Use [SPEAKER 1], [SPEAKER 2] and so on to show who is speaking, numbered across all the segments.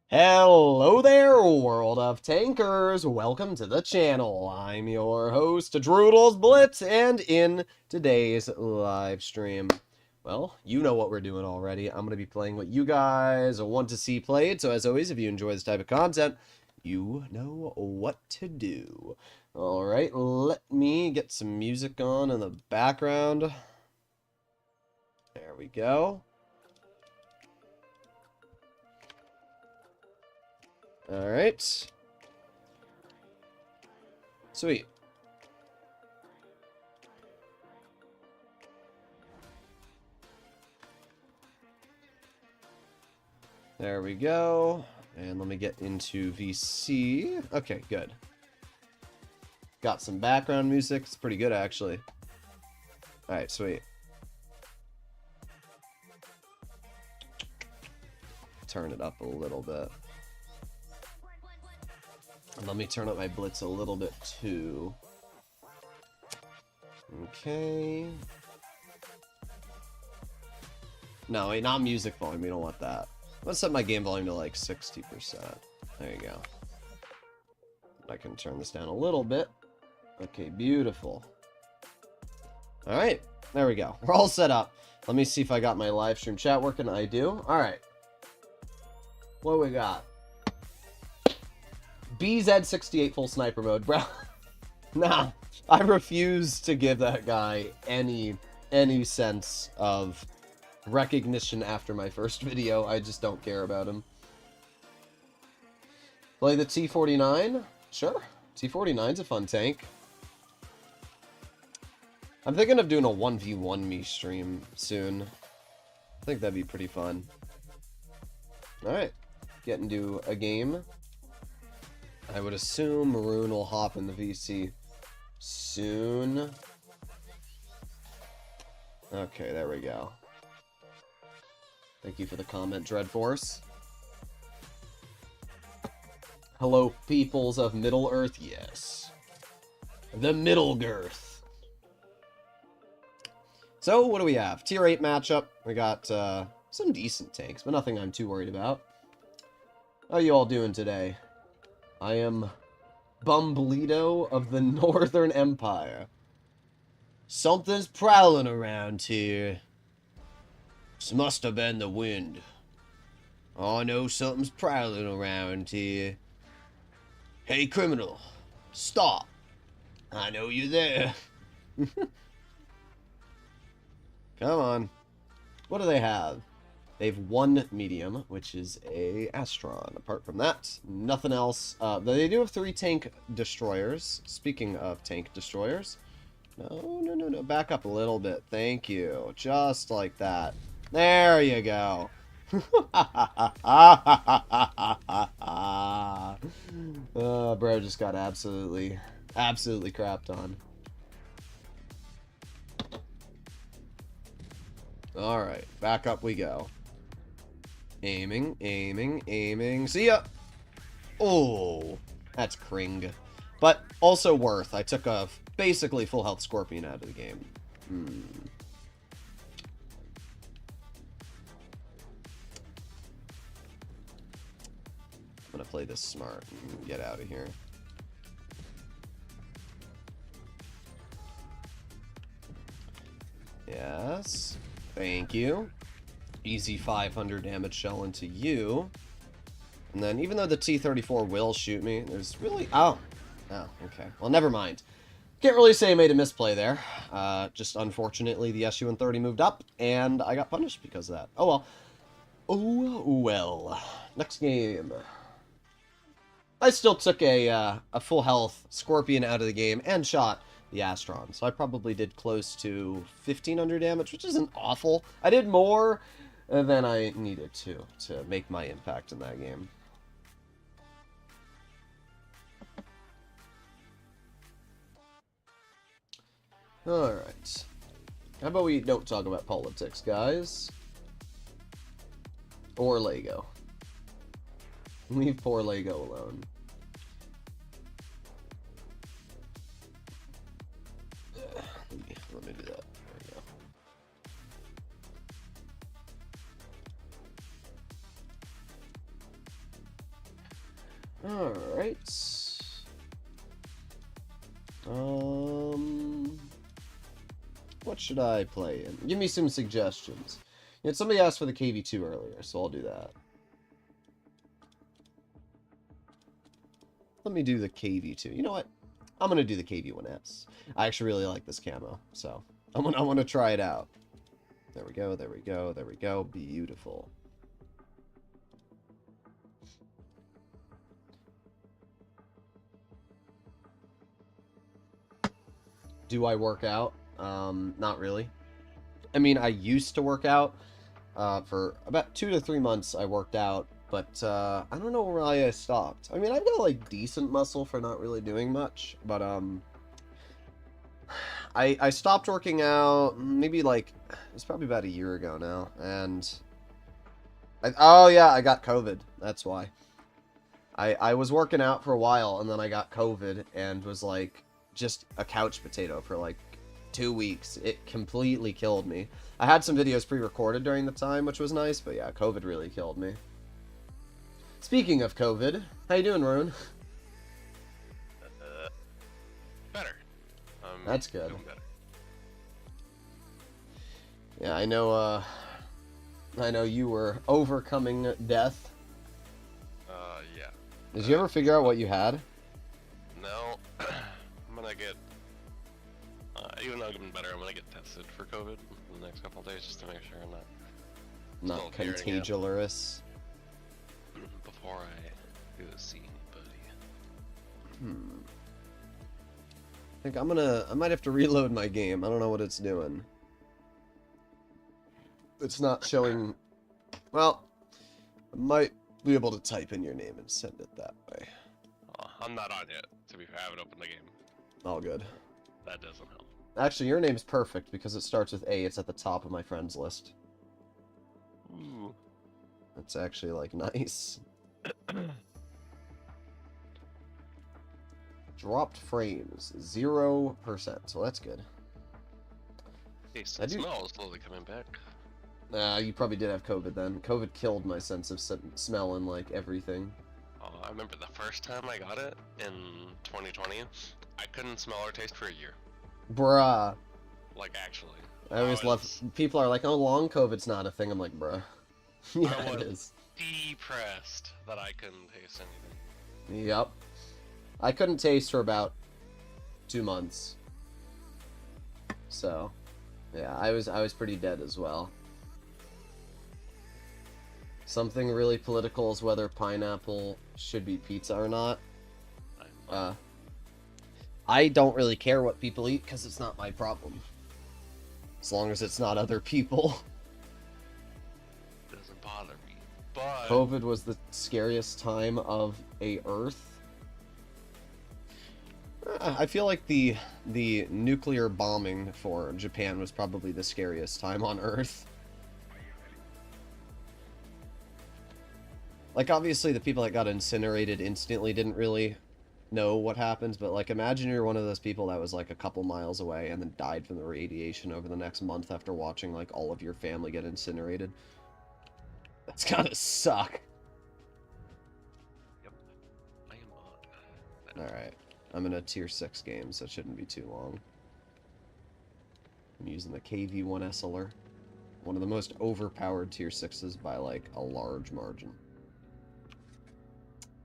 [SPEAKER 1] Hello there, world of tankers. Welcome to the channel. I'm your host, Droodles Blitz, and in today's live stream, well, you know what we're doing already. I'm going to be playing what you guys want to see played. So as always, if you enjoy this type of content, you know what to do. All right, let me get some music on in the background. There we go. All right. Sweet. There we go. And let me get into VC. Okay, good. Got some background music. It's pretty good, actually. Alright, sweet. Turn it up a little bit. And let me turn up my blitz a little bit, too. Okay. No, wait, not music volume. We don't want that. Let's set my game volume to like 60%. There you go. I can turn this down a little bit. Okay, beautiful. Alright, there we go. We're all set up. Let me see if I got my live stream chat working. I do. Alright. What do we got? BZ68 full sniper mode, bro. Nah, I refuse to give that guy any sense of recognition after my first video. I just don't care about him. Play the T49? Sure. T49's a fun tank. I'm thinking of doing a 1v1 me stream soon. I think that'd be pretty fun. Alright. Get into a game. I would assume Maroon will hop in the VC soon. Okay, there we go. Thank you for the comment, Dreadforce. Hello, peoples of Middle Earth. Yes. The Middle Girth. So, what do we have? Tier 8 matchup. We got some decent tanks, but nothing I'm too worried about. How you all doing today? I am Bumbledo of the Northern Empire. Something's prowling around here. This must have been the wind. Oh, I know something's prowling around here. Hey, criminal. Stop. I know you're there. Come on. What do they have? They have one medium, which is a Astron. Apart from that, nothing else. They do have 3 tank destroyers. Speaking of tank destroyers. No. Back up a little bit. Thank you. Just like that. There you go. Bro just got absolutely crapped on. Alright, back up we go. Aiming. See ya! Oh, that's cring. But also worth. I took a basically full health Scorpion out of the game. I'm gonna play this smart and get out of here. Yes. Thank you. Easy 500 damage shell into you. And then even though the T-34 will shoot me, there's really... Oh, okay. Well, never mind. Can't really say I made a misplay there. Just unfortunately, the SU-130 moved up, and I got punished because of that. Oh, well. Oh, well. Next game. I still took a full health Scorpion out of the game and shot the Astron. So I probably did close to 1,500 damage, which isn't awful. I did more than I needed to make my impact in that game. Alright. How about we don't talk about politics, guys? Or Lego. Leave poor Lego alone. Let me do that. There we go. Alright. What should I play in? Give me some suggestions. You know, somebody asked for the KV2 earlier, so I'll do that. Let me do the KV2. You know what? I'm gonna do the KV1S. I actually really like this camo, so I want to try it out. There we go. There we go. There we go. Beautiful. Do I work out? Not really. I mean, I used to work out. For about 2 to 3 months, I worked out, but I don't know why I stopped. I mean, I've got like decent muscle for not really doing much, but I stopped working out maybe like it's probably about a year ago now, and oh yeah, I got COVID. That's why. I was working out for a while, and then I got COVID and was like just a couch potato for like 2 weeks. It completely killed me. I had some videos pre-recorded during the time, which was nice, but yeah, COVID really killed me. Speaking of COVID, how you doing, Rune?
[SPEAKER 2] Better.
[SPEAKER 1] That's good.
[SPEAKER 2] Doing better.
[SPEAKER 1] Yeah, I know you were overcoming death.
[SPEAKER 2] Yeah.
[SPEAKER 1] Did you ever figure out what you had?
[SPEAKER 2] No, I'm gonna get, even though I'm getting better, I'm gonna get tested for COVID in the next couple of days just to make sure I'm not
[SPEAKER 1] Not
[SPEAKER 2] still carrying it
[SPEAKER 1] contagious.
[SPEAKER 2] before I go see anybody.
[SPEAKER 1] I think I might have to reload my game. I don't know what it's doing. It's not showing, well, I might be able to type in your name and send it that way.
[SPEAKER 2] I'm not on yet, to be fair. I haven't opened the game.
[SPEAKER 1] All good.
[SPEAKER 2] That doesn't help.
[SPEAKER 1] Actually, your name's perfect because it starts with A. It's at the top of my friends list.
[SPEAKER 2] Ooh.
[SPEAKER 1] That's actually, like, nice. Dropped frames, 0%. So that's good.
[SPEAKER 2] Taste and smell is slowly coming back.
[SPEAKER 1] You probably did have COVID then. COVID killed my sense of smell and, like, everything.
[SPEAKER 2] Oh, I remember the first time I got it in 2020. I couldn't smell or taste for a year.
[SPEAKER 1] Bruh.
[SPEAKER 2] Like, actually.
[SPEAKER 1] I always love... People are like, oh, long COVID's not a thing. I'm like, bruh. Yeah, it is.
[SPEAKER 2] Depressed that I couldn't taste anything.
[SPEAKER 1] Yep. I couldn't taste for about 2 months. So, yeah, I was pretty dead as well. Something really political is whether pineapple should be pizza or not. I don't really care what people eat because it's not my problem. As long as it's not other people.
[SPEAKER 2] Doesn't bother me. But
[SPEAKER 1] COVID was the scariest time of a Earth. I feel like the nuclear bombing for Japan was probably the scariest time on Earth. Like, obviously, the people that got incinerated instantly didn't really know what happens, but, like, imagine you're one of those people that was, like, a couple miles away and then died from the radiation over the next month after watching, like, all of your family get incinerated. That's gotta suck.
[SPEAKER 2] Yep. I am on.
[SPEAKER 1] Alright. I'm in a tier 6 game, so it shouldn't be too long. I'm using the KV1 SLR. One of the most overpowered tier 6s by, like, a large margin.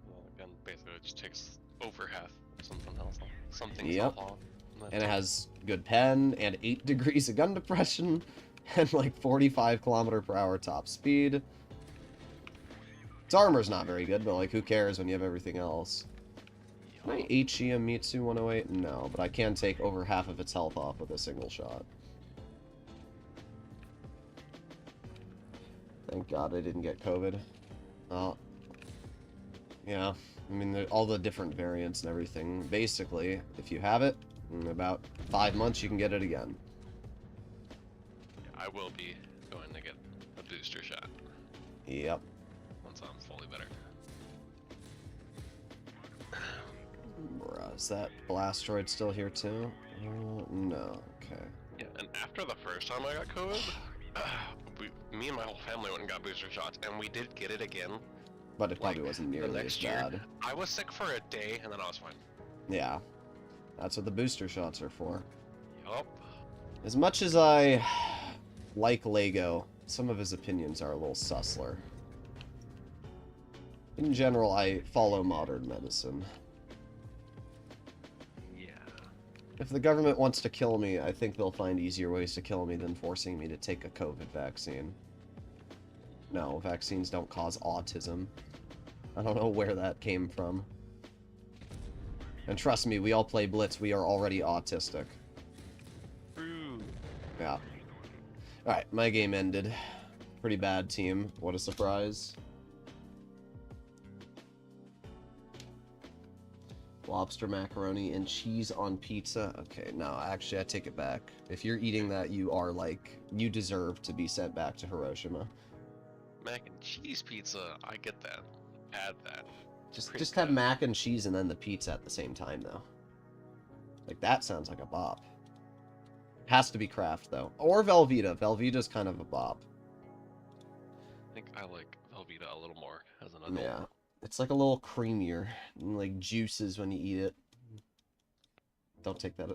[SPEAKER 2] Well, again, basically it just takes over half of something else. Something
[SPEAKER 1] Yep.
[SPEAKER 2] off.
[SPEAKER 1] And it has good pen, and 8 degrees of gun depression, and, like, 45km/h top speed. Its armor's not very good, but, like, who cares when you have everything else? Can I HE a Mitsu 108? No, but I can take over half of its health off with a single shot. Thank God I didn't get COVID. Oh. Yeah, I mean, all the different variants and everything. Basically, if you have it, in about 5 months you can get it again.
[SPEAKER 2] I will be going to get a booster shot.
[SPEAKER 1] Yep.
[SPEAKER 2] Once I'm fully better.
[SPEAKER 1] Bruh, is that Blastroid still here too? No, okay.
[SPEAKER 2] Yeah, and after the first time I got COVID, me and my whole family went and got booster shots, and we did get it again.
[SPEAKER 1] but it probably wasn't
[SPEAKER 2] the
[SPEAKER 1] nearly as
[SPEAKER 2] next year,
[SPEAKER 1] bad.
[SPEAKER 2] I was sick for a day and then I was fine.
[SPEAKER 1] Yeah, that's what the booster shots are for.
[SPEAKER 2] Yup.
[SPEAKER 1] As much as I like Lego, some of his opinions are a little sussler. In general, I follow modern medicine.
[SPEAKER 2] Yeah.
[SPEAKER 1] If the government wants to kill me, I think they'll find easier ways to kill me than forcing me to take a COVID vaccine. No, vaccines don't cause autism. I don't know where that came from. And trust me, we all play Blitz. We are already autistic. Yeah. Alright, my game ended. Pretty bad team. What a surprise. Lobster macaroni and cheese on pizza. Okay, no, actually, I take it back. If you're eating that, you are like, you deserve to be sent back to Hiroshima.
[SPEAKER 2] Mac and cheese pizza. I get that. Add that.
[SPEAKER 1] Just have mac and cheese and then the pizza at the same time, though. Like, that sounds like a bop. Has to be Kraft, though. Or Velveeta. Velveeta's kind of a bop.
[SPEAKER 2] I think I like Velveeta a little more as an adult.
[SPEAKER 1] Yeah. It's like a little creamier. And like juices when you eat it. Don't take that.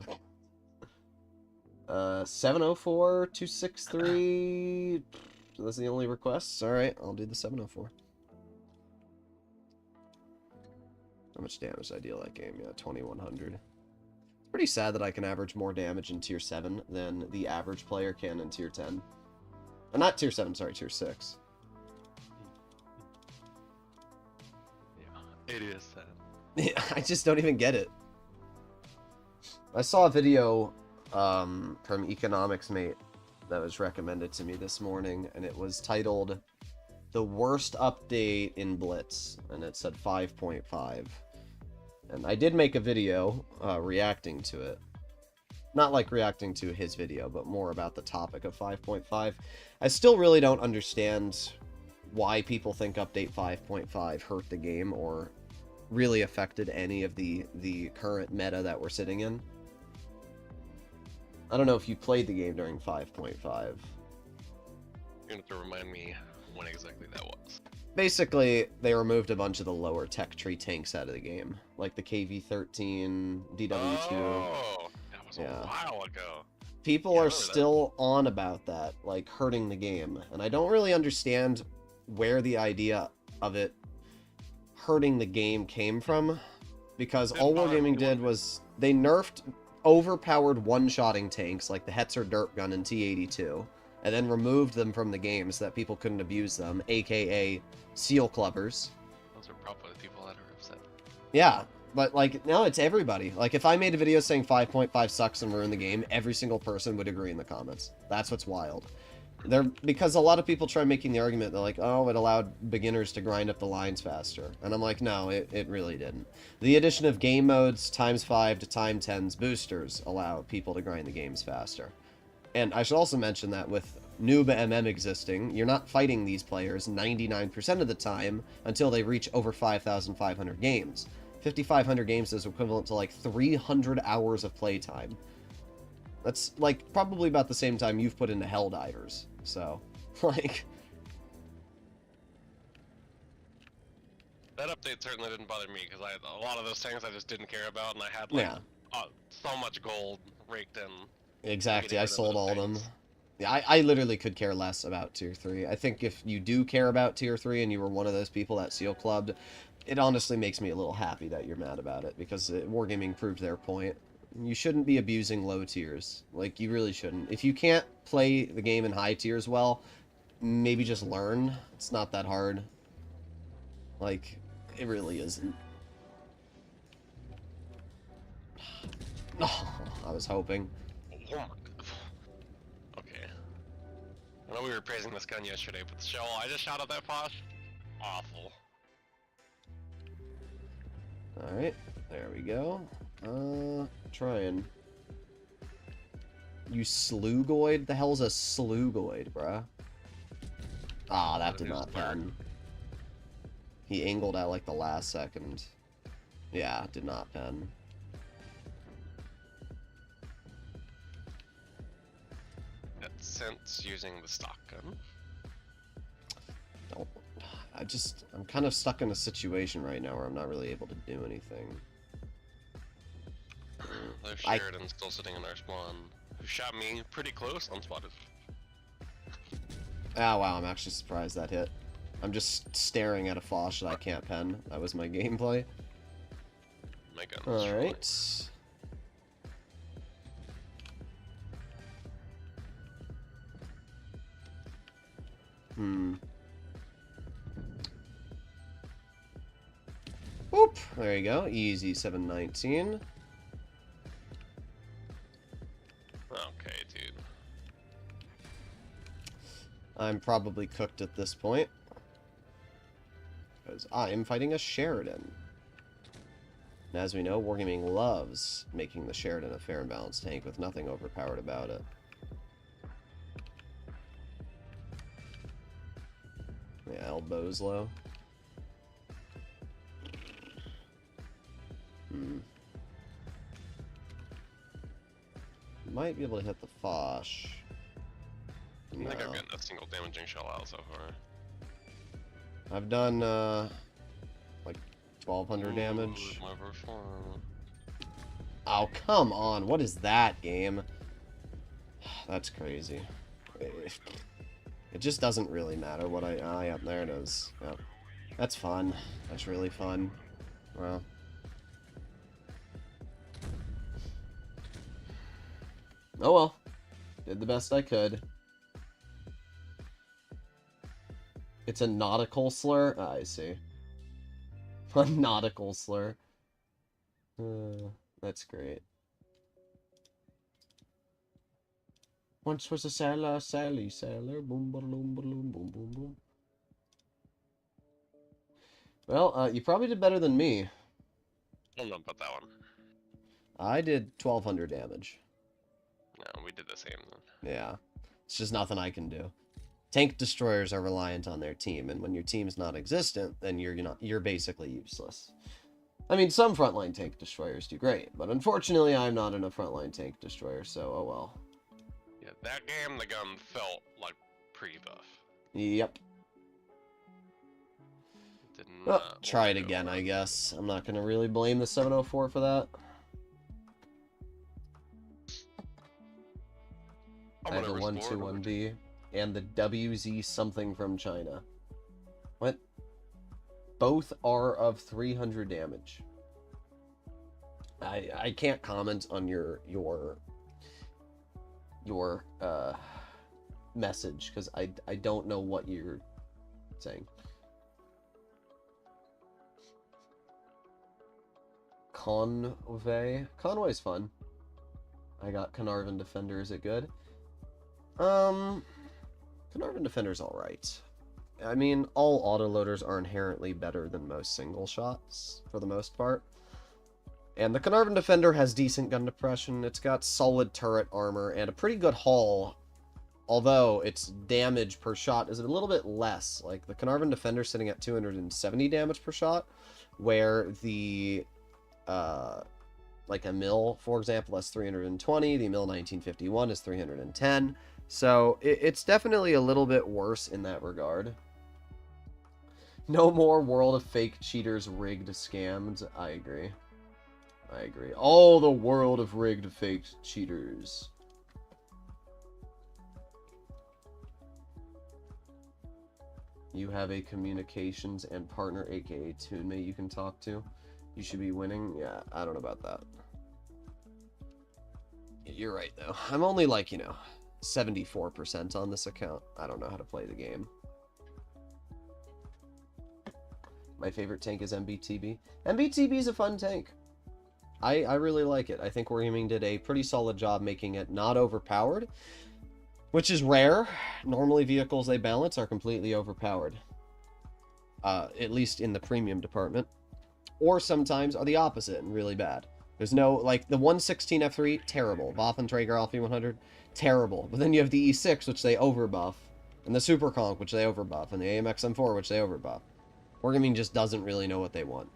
[SPEAKER 1] 704 263. That's the only requests. Alright, I'll do the 704. How much damage did I deal that game? Yeah, 2100. It's pretty sad that I can average more damage in tier 7 than the average player can in tier 10. Not tier 7, sorry, tier 6.
[SPEAKER 2] Yeah, it is sad.
[SPEAKER 1] Yeah, I just don't even get it. I saw a video from Economics Mate that was recommended to me this morning, and it was titled The Worst Update in Blitz, and it said 5.5. And I did make a video reacting to it. Not like reacting to his video, but more about the topic of 5.5. I still really don't understand why people think Update 5.5 hurt the game or really affected any of the current meta that we're sitting in. I don't know if you played the game during 5.5.
[SPEAKER 2] You're gonna have to remind me when exactly that was.
[SPEAKER 1] Basically, they removed a bunch of the lower tech tree tanks out of the game, like the KV-13, DW2.
[SPEAKER 2] Oh, that was
[SPEAKER 1] Yeah.
[SPEAKER 2] a while ago.
[SPEAKER 1] People
[SPEAKER 2] Yeah, I
[SPEAKER 1] are
[SPEAKER 2] remember that.
[SPEAKER 1] still on about that, like hurting the game, and I don't really understand where the idea of it hurting the game came from, because all Wargaming did was they nerfed overpowered one-shotting tanks like the Hetzer Derp Gun and T-82, and then removed them from the game so that people couldn't abuse them, aka Seal Clubbers.
[SPEAKER 2] Those are probably the people that are upset.
[SPEAKER 1] Yeah, but like now it's everybody. Like if I made a video saying 5.5 sucks and ruined the game, every single person would agree in the comments. That's what's wild. Because a lot of people try making the argument, they're like, oh, it allowed beginners to grind up the lines faster. And I'm like, no, it really didn't. The addition of game modes, ×5 to ×10s boosters allow people to grind the games faster. And I should also mention that with Noob MM existing, you're not fighting these players 99% of the time until they reach over 5,500 games. 5,500 games is equivalent to like 300 hours of playtime. That's like probably about the same time you've put into Helldivers. So, like...
[SPEAKER 2] That update certainly didn't bother me, because a lot of those things I just didn't care about, and I had like so much gold raked in.
[SPEAKER 1] Exactly, I sold all of them. Yeah, I literally could care less about Tier 3. I think if you do care about Tier 3 and you were one of those people that Seal Clubbed, it honestly makes me a little happy that you're mad about it, because Wargaming proved their point. You shouldn't be abusing low tiers. Like, you really shouldn't. If you can't play the game in high tiers well, maybe just learn. It's not that hard. Like, it really isn't. Oh, I was hoping.
[SPEAKER 2] Oh my god. Okay. I know we were praising this gun yesterday, but the shell I just shot at that Fosh, awful.
[SPEAKER 1] Alright, there we go. Trying. You slugoid? The hell's a slugoid, bruh? Ah, that did not pen. He angled at like the last second. Yeah, did not pen.
[SPEAKER 2] Since using the stock gun.
[SPEAKER 1] I'm kind of stuck in a situation right now where I'm not really able to do anything.
[SPEAKER 2] There's Sheridan still sitting in our spawn, who shot me pretty close, unspotted.
[SPEAKER 1] Oh wow, I'm actually surprised that hit. I'm just staring at a Foch that I can't pen. That was my gameplay.
[SPEAKER 2] My gun.
[SPEAKER 1] Alright. Boop! There you go. Easy 719.
[SPEAKER 2] Okay, dude.
[SPEAKER 1] I'm probably cooked at this point. Because I am fighting a Sheridan. And as we know, Wargaming loves making the Sheridan a fair and balanced tank with nothing overpowered about it. Yeah, elbows low. Might be able to hit the Foch.
[SPEAKER 2] I think I've gotten a single damaging shell out so far.
[SPEAKER 1] I've done, like, 1,200 damage.
[SPEAKER 2] My first one.
[SPEAKER 1] Oh, come on. What is that, game? That's crazy. It just doesn't really matter what yeah, there it is. Yeah. That's fun. That's really fun. Well. Oh well. Did the best I could. It's a nautical slur? Ah, I see. A nautical slur. That's great. Once was a sailor, Sally, sailor, boom, boom, boom, boom, boom, boom, boom. Well, you probably did better than me.
[SPEAKER 2] I don't know about that one.
[SPEAKER 1] I did 1,200 damage.
[SPEAKER 2] No, we did the same then.
[SPEAKER 1] Yeah. It's just nothing I can do. Tank destroyers are reliant on their team, and when your team's not existent, then you're basically useless. I mean, some frontline tank destroyers do great, but unfortunately I'm not in a frontline tank destroyer, so oh well.
[SPEAKER 2] Yeah, that game the gun felt like pre-buff.
[SPEAKER 1] Yep. Well, try it again, I guess. I'm not gonna really blame the 704 for that. I have the 121B and the WZ something from China. What? Both are of 300 damage. I can't comment on your message because I don't know what you're saying. Conway's fun. I got Carnarvon Defender. Is it good? Carnarvon Defender's alright. I mean, all autoloaders are inherently better than most single shots, for the most part. And the Carnarvon Defender has decent gun depression, it's got solid turret armor, and a pretty good hull, although its damage per shot is a little bit less. Like, the Carnarvon Defender sitting at 270 damage per shot, where the, like a Mill, for example, has 320, the Mill 1951 is 310, so it's definitely a little bit worse in that regard. No more World of Fake Cheaters rigged scammed. I agree. I agree. Oh, the world of rigged fake cheaters. You have a communications and partner, aka TuneMate, you can talk to. You should be winning. Yeah, I don't know about that. You're right, though. I'm only like, 74% on this account. I don't know how to play the game. My favorite tank is MBTB. MBTB is a fun tank. I really like it. I think Wargaming did a pretty solid job making it not overpowered, which is rare. Normally vehicles they balance are completely overpowered. At least in the premium department. Or sometimes are the opposite and really bad. There's no, like, the 116 F3, terrible. Waffentrager Alpha 100, terrible. But then you have the E6, which they overbuff, and the Super Conch, which they overbuff, and the AMX M4, which they overbuff. Wargaming just doesn't really know what they want.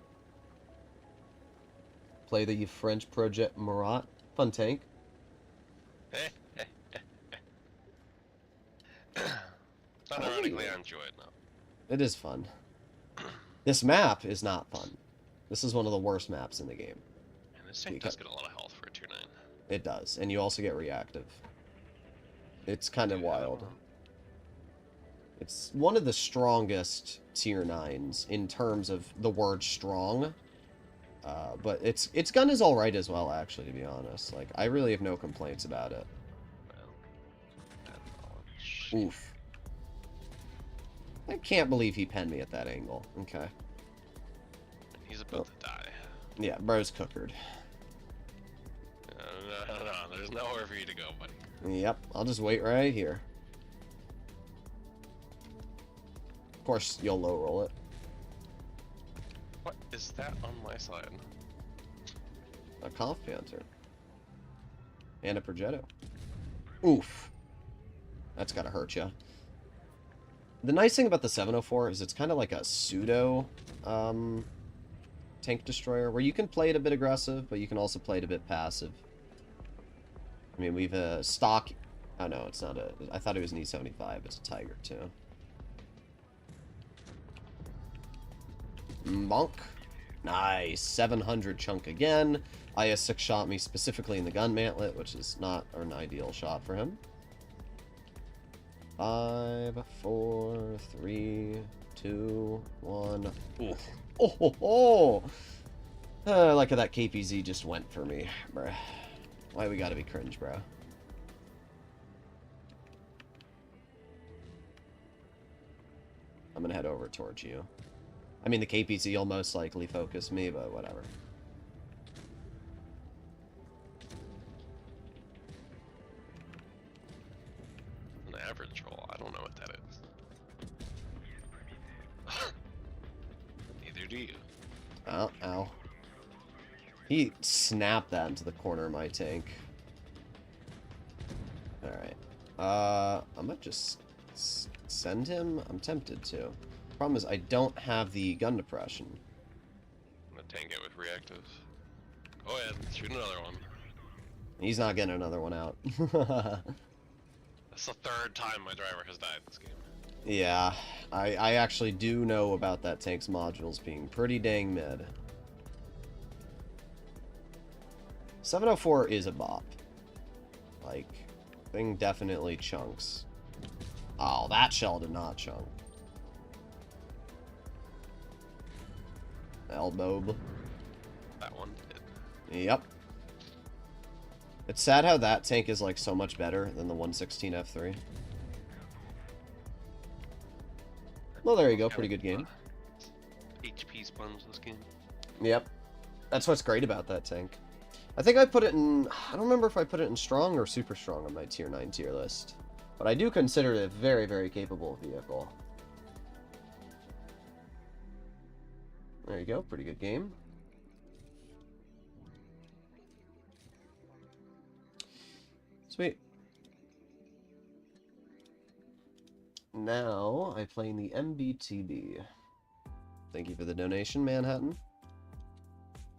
[SPEAKER 1] Play the French Projet Murat. Fun tank.
[SPEAKER 2] Unironically, I enjoy it now.
[SPEAKER 1] It is fun. This map is not fun. This is one of the worst maps in the game.
[SPEAKER 2] And this tank does get a lot of health for a tier 9.
[SPEAKER 1] It does, and you also get reactive. It's kind of wild. It's one of the strongest tier 9s in terms of the word strong. But its gun is alright as well, actually, to be honest. Like, I really have no complaints about it. Oof. I can't believe he penned me at that angle. Okay.
[SPEAKER 2] He's about to die.
[SPEAKER 1] Yeah, bro's cookered.
[SPEAKER 2] No, there's nowhere for you to go, buddy.
[SPEAKER 1] Yep, I'll just wait right here. Of course, you'll low roll it.
[SPEAKER 2] What is that on my side?
[SPEAKER 1] A Conf Panther. And a Progetto. Oof. That's gotta hurt ya. The nice thing about the 704 is it's kind of like a pseudo tank destroyer, where you can play it a bit aggressive, but you can also play it a bit passive. I mean, we've a stock... Oh, no, it's not a... I thought it was an E75. It's a Tiger, too. Monk. Nice. 700 chunk again. IS-6 shot me specifically in the gun mantlet, which is not an ideal shot for him. 5, 4, 3, 2, 1. Ooh. Oh, ho, ho. Like how that KPZ just went for me, bruh. Why we gotta be cringe, bro? I'm gonna head over towards you. I mean, the KPZ will most likely focus me, but whatever.
[SPEAKER 2] An average roll? I don't know what that is. Neither do you.
[SPEAKER 1] Oh, ow. He snapped that into the corner of my tank. Alright. I might just send him. I'm tempted to. Problem is, I don't have the gun depression.
[SPEAKER 2] I'm gonna tank it with reactives. Oh yeah, shoot another one.
[SPEAKER 1] He's not getting another one out.
[SPEAKER 2] That's the third time my driver has died this game.
[SPEAKER 1] Yeah, I actually do know about that tank's modules being pretty dang mid. 704 is a bop. Like, thing definitely chunks. Oh, that shell did not chunk. Elbow.
[SPEAKER 2] That one did.
[SPEAKER 1] Yep. It's sad how that tank is like so much better than the 116 F3. Well, there you go. Pretty good game.
[SPEAKER 2] HP sponge this game.
[SPEAKER 1] Yep. That's what's great about that tank. I think I put it in... I don't remember if I put it in strong or super strong on my tier 9 tier list. But I do consider it a very, very capable vehicle. There you go. Pretty good game. Sweet. Now, I play in the MBTB. Thank you for the donation, Manhattan.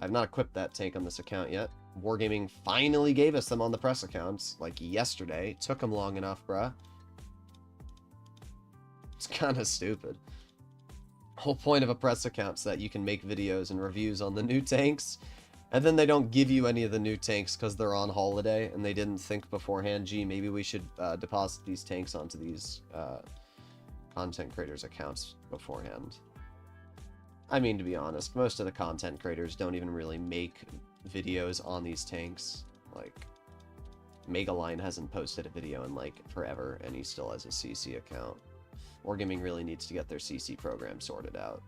[SPEAKER 1] I've not equipped that tank on this account yet. Wargaming finally gave us them on the press accounts, like yesterday. Took them long enough, bruh. It's kind of stupid. Whole point of a press account is that you can make videos and reviews on the new tanks, and then they don't give you any of the new tanks because they're on holiday, and they didn't think beforehand, gee, maybe we should deposit these tanks onto these content creators' accounts beforehand. I mean, to be honest, most of the content creators don't even really make videos on these tanks. Like, Megaline hasn't posted a video in, like, forever, and he still has a CC account. Wargaming really needs to get their CC program sorted out.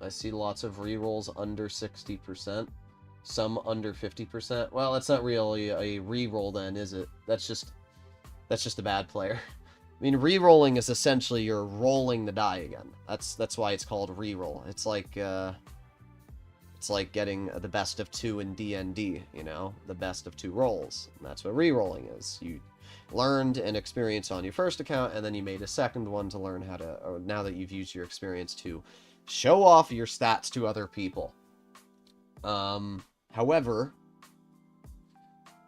[SPEAKER 1] I see lots of rerolls under 60%. Some under 50%. Well, that's not really a reroll then, is it? That's just a bad player. I mean, rerolling is essentially you're rolling the die again. That's why it's called reroll. It's like getting the best of 2 in D&D, you know? The best of 2 rolls. And that's what rerolling is. You learned an experience on your first account, and then you made a second one to learn how to, or now that you've used your experience to show off your stats to other people. However,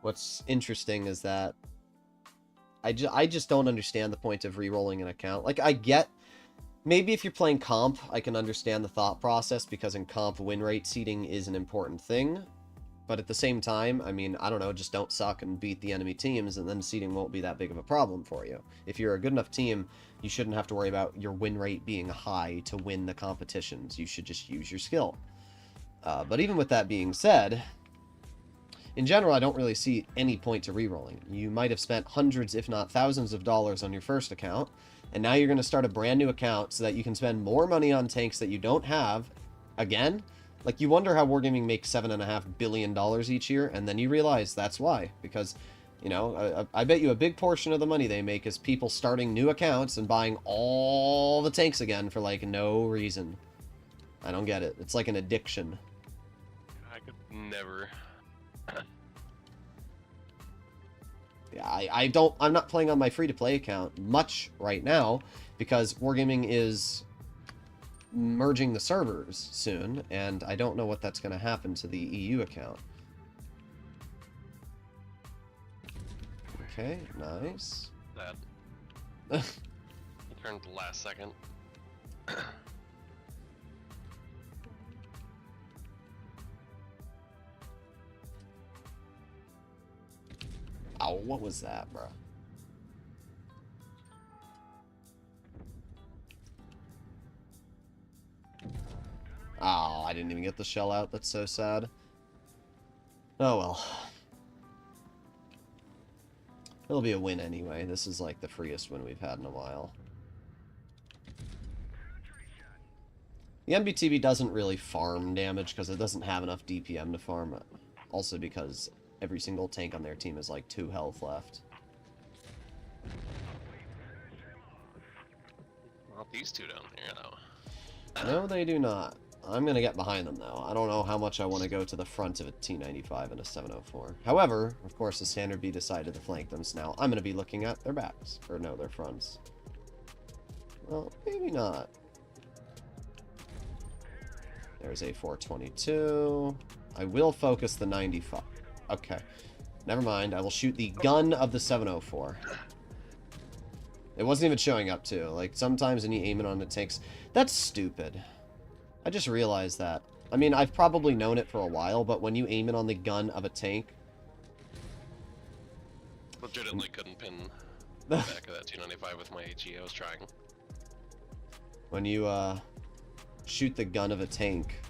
[SPEAKER 1] what's interesting is that I just don't understand the point of re-rolling an account. Like, I get, maybe if you're playing comp, I can understand the thought process, because in comp, win rate seeding is an important thing. But at the same time, I mean, I don't know, just don't suck and beat the enemy teams, and then seeding won't be that big of a problem for you. If you're a good enough team, you shouldn't have to worry about your win rate being high to win the competitions. You should just use your skill. But even with that being said, in general, I don't really see any point to re-rolling. You might have spent hundreds, if not thousands of dollars on your first account, and now you're going to start a brand new account so that you can spend more money on tanks that you don't have, again? Like, you wonder how Wargaming makes $7.5 billion each year, and then you realize that's why. Because, you know, I bet you a big portion of the money they make is people starting new accounts and buying all the tanks again for, like, no reason. I don't get it. It's like an addiction.
[SPEAKER 2] I could never.
[SPEAKER 1] Yeah, I'm not playing on my free-to-play account much right now, because Wargaming is merging the servers soon, and I don't know what that's going to happen to the EU account. Okay, nice.
[SPEAKER 2] That. He turned the last second.
[SPEAKER 1] Oh, what was that, bro? Oh, I didn't even get the shell out. That's so sad. Oh, well. It'll be a win anyway. This is like the freest win we've had in a while. The MBTB doesn't really farm damage because it doesn't have enough DPM to farm. Also because every single tank on their team has like 2 health left.
[SPEAKER 2] Not these two down here, though.
[SPEAKER 1] No, they do not. I'm going to get behind them, though. I don't know how much I want to go to the front of a T95 and a 704. However, of course, the standard B decided to flank them, so now I'm going to be looking at their backs. Or no, their fronts. Well, maybe not. There's a 422. I will focus the 95. Okay. Never mind. I will shoot the gun of the 704. It wasn't even showing up, too. Like, sometimes when you aim it on the tanks... That's stupid. I just realized that. I mean, I've probably known it for a while, but when you aim it on the gun of a tank...
[SPEAKER 2] Legitimately couldn't pin the back of that 295 with my HE. I was trying.
[SPEAKER 1] When you, shoot the gun of a tank,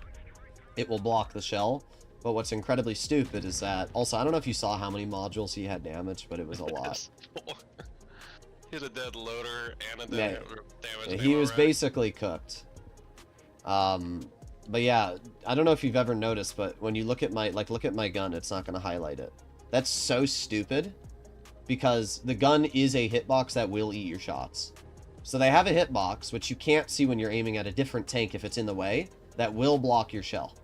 [SPEAKER 1] it will block the shell. But what's incredibly stupid is that... Also, I don't know if you saw how many modules he had damaged, but it was a lot.
[SPEAKER 2] Hit a dead loader and a dead damage.
[SPEAKER 1] He was basically cooked. But yeah, I don't know if you've ever noticed, but when you look at my, look at my gun, it's not going to highlight it. That's so stupid, because the gun is a hitbox that will eat your shots. So they have a hitbox, which you can't see when you're aiming at a different tank if it's in the way, that will block your shell.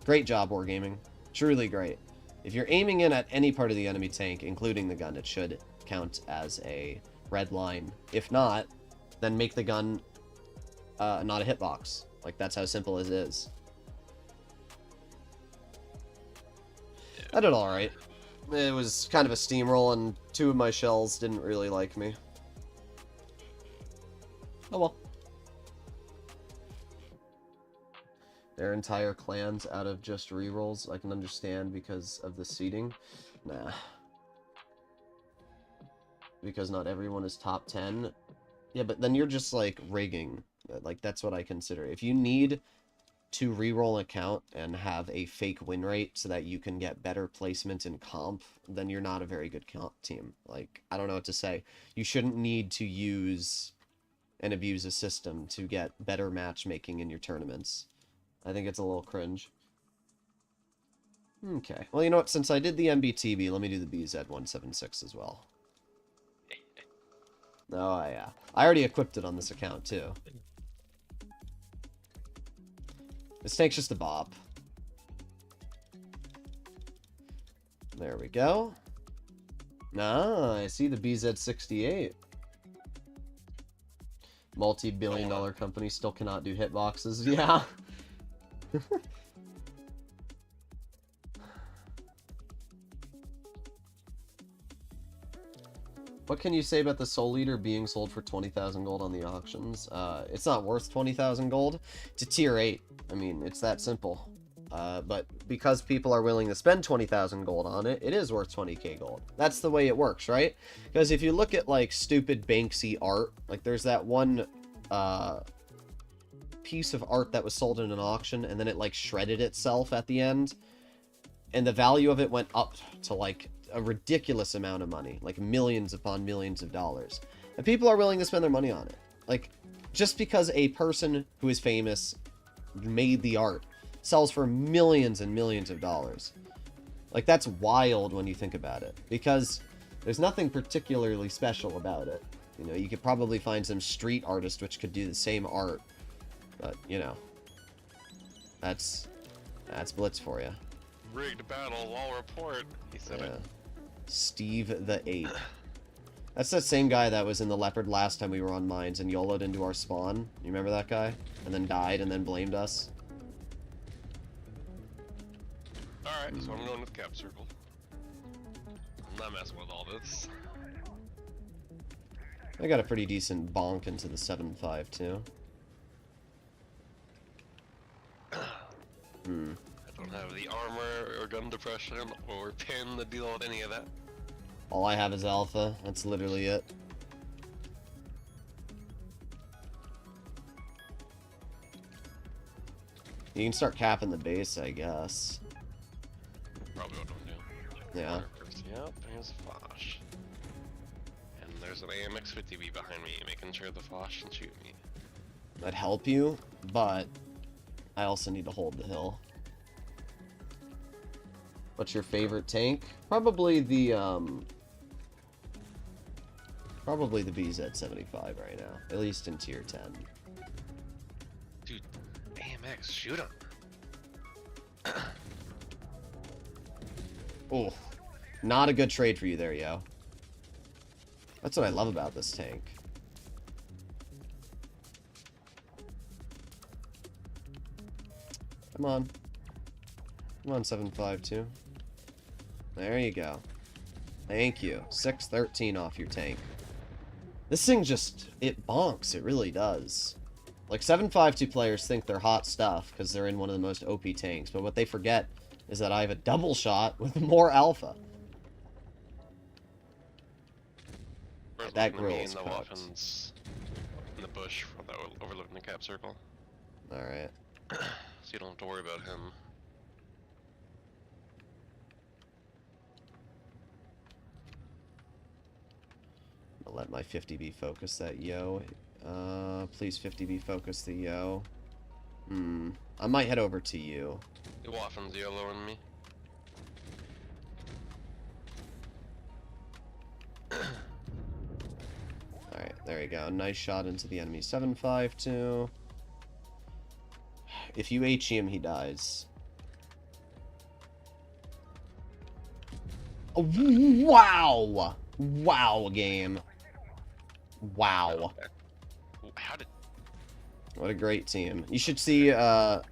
[SPEAKER 1] Great job, Wargaming. Truly great. If you're aiming in at any part of the enemy tank, including the gun, it should count as a red line. If not, then make the gun not a hitbox. Like, that's how simple it is.
[SPEAKER 2] Yeah.
[SPEAKER 1] I did alright. It was kind of a steamroll, and 2 of my shells didn't really like me. Oh well. Their entire clans out of just rerolls, I can understand because of the seeding. Nah. Because not everyone is top 10. Yeah, but then you're just, like, rigging. Like, that's what I consider. If you need to reroll an account and have a fake win rate so that you can get better placement in comp, then you're not a very good comp team. Like, I don't know what to say. You shouldn't need to use and abuse a system to get better matchmaking in your tournaments. I think it's a little cringe. Okay. Well, you know what? Since I did the MBTB, let me do the BZ176 as well. Oh, yeah. I already equipped it on this account, too. This tank's just a bop. There we go. Ah, I see the BZ68. Multi-billion-dollar company still cannot do hitboxes. Yeah. What can you say about the Soul Eater being sold for 20,000 gold on the auctions? It's not worth 20,000 gold. It's a tier 8. I mean, it's that simple. But because people are willing to spend 20,000 gold on it, it is worth 20k gold. That's the way it works, right? Because if you look at, like, stupid Banksy art, like, there's that one, piece of art that was sold in an auction, and then it, like, shredded itself at the end. And the value of it went up to, like, a ridiculous amount of money. Like, millions upon millions of dollars. And people are willing to spend their money on it. Like, just because a person who is famous made the art sells for millions and millions of dollars. Like, that's wild when you think about it. Because there's nothing particularly special about it. You know, you could probably find some street artist which could do the same art. But, you know. That's Blitz for you.
[SPEAKER 2] Rigged battle, wall report. He said it.
[SPEAKER 1] Steve the Ape. That's the same guy that was in the Leopard last time we were on mines and YOLO'd into our spawn. You remember that guy? And then died and then blamed us.
[SPEAKER 2] Alright, so I'm going with cap circle. I'm not messing with all this.
[SPEAKER 1] I got a pretty decent bonk into the 7.5 too.
[SPEAKER 2] I don't have the armor or gun depression or pin to deal with any of that.
[SPEAKER 1] All I have is alpha. That's literally it. You can start capping the base, I guess.
[SPEAKER 2] Probably what I'm doing.
[SPEAKER 1] Yeah.
[SPEAKER 2] Yep, there's Fosh. And there's an AMX 50B behind me, making sure the Fosh can shoot me.
[SPEAKER 1] That'd help you, but I also need to hold the hill. What's your favorite tank? Probably the BZ-75 right now, at least in tier 10.
[SPEAKER 2] Dude, AMX, shoot him.
[SPEAKER 1] Oh, not a good trade for you there, yo. That's what I love about this tank. Come on. Come on, 7.52. There you go. Thank you. 613 off your tank. This thing just, it bonks. It really does. Like, 7.52 players think they're hot stuff because they're in one of the most OP tanks, but what they forget is that I have a double shot with more alpha. That grill's
[SPEAKER 2] the
[SPEAKER 1] cooked.
[SPEAKER 2] weapons in the bush that overlooking the cap circle.
[SPEAKER 1] Alright.
[SPEAKER 2] So you don't have to worry about him.
[SPEAKER 1] I'll let my 50B focus that yo. Please 50B focus the yo. I might head over to you.
[SPEAKER 2] The Waffen's yellowing me.
[SPEAKER 1] Alright, there you go. Nice shot into the enemy 7.52. If you HE him, he dies. Oh, wow! Wow, game. Wow.
[SPEAKER 2] How did...
[SPEAKER 1] What a great team. You should see, go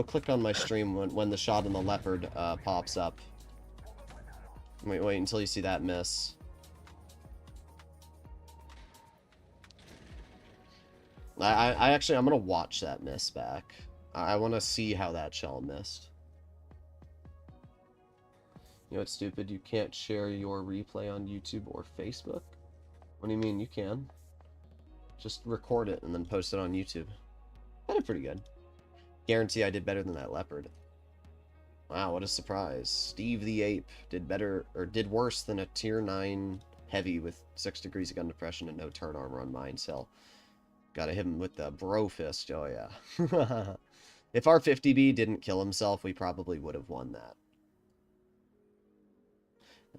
[SPEAKER 1] click on my stream when the shot on the Leopard, pops up. Wait until you see that miss. I'm gonna watch that miss back. I want to see how that shell missed. You know what's stupid? You can't share your replay on YouTube or Facebook? What do you mean? You can. Just record it and then post it on YouTube. I did pretty good. Guarantee I did better than that Leopard. Wow, what a surprise. Steve the Ape did better, or did worse than a tier 9 heavy with 6 degrees of gun depression and no turn armor on mine cell. Gotta hit him with the bro fist, oh yeah. If our 50B didn't kill himself, we probably would have won that.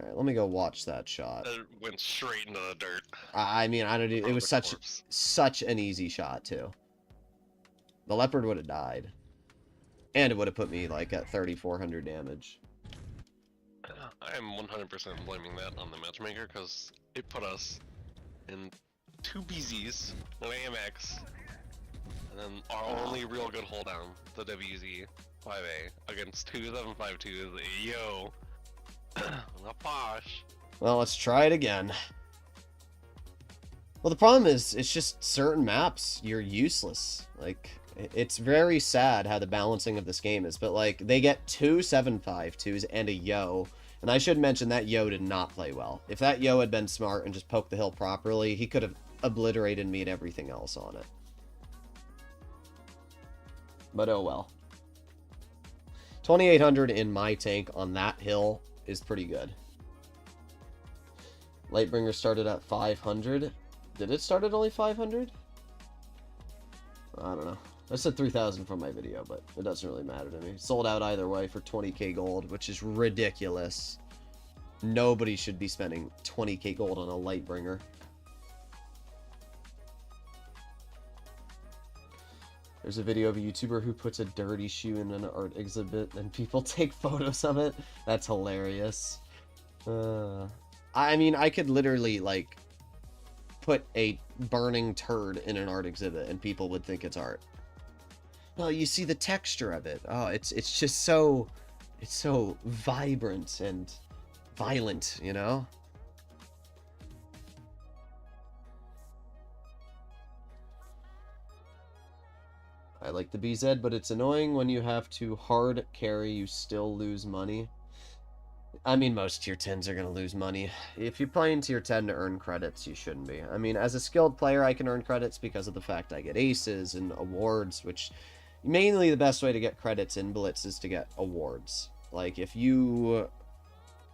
[SPEAKER 1] Alright, let me go watch that shot.
[SPEAKER 2] It went straight into the dirt.
[SPEAKER 1] I mean, I don't know, it was such an easy shot, too. The Leopard would have died. And it would have put me, like, at 3,400 damage.
[SPEAKER 2] I am 100% blaming that on the matchmaker, because it put us in 2 BZs, an AMX, and then our only real good holdown, the WZ 5A, against 2 7.52s. Yo! A Posh.
[SPEAKER 1] Well, let's try it again. Well, the problem is, it's just certain maps, you're useless. Like, it's very sad how the balancing of this game is, but, like, they get 2 7.52s and a yo, and I should mention that yo did not play well. If that yo had been smart and just poked the hill properly, he could have obliterated me and everything else on it. But oh well. 2,800 in my tank on that hill is pretty good. Lightbringer started at 500. Did it start at only 500? I don't know. I said 3,000 from my video, but it doesn't really matter to me. Sold out either way for 20k gold, which is ridiculous. Nobody should be spending 20k gold on a Lightbringer. There's a video of a YouTuber who puts a dirty shoe in an art exhibit and people take photos of it. That's hilarious. I mean, I could literally, like, put a burning turd in an art exhibit and people would think it's art. Well, you see the texture of it. Oh, it's just so, it's so vibrant and violent, you know? I like the BZ, but it's annoying when you have to hard carry, you still lose money. I mean, most tier 10s are going to lose money. If you're playing tier 10 to earn credits, you shouldn't be. I mean, as a skilled player, I can earn credits because of the fact I get aces and awards, which mainly the best way to get credits in Blitz is to get awards. Like, if you,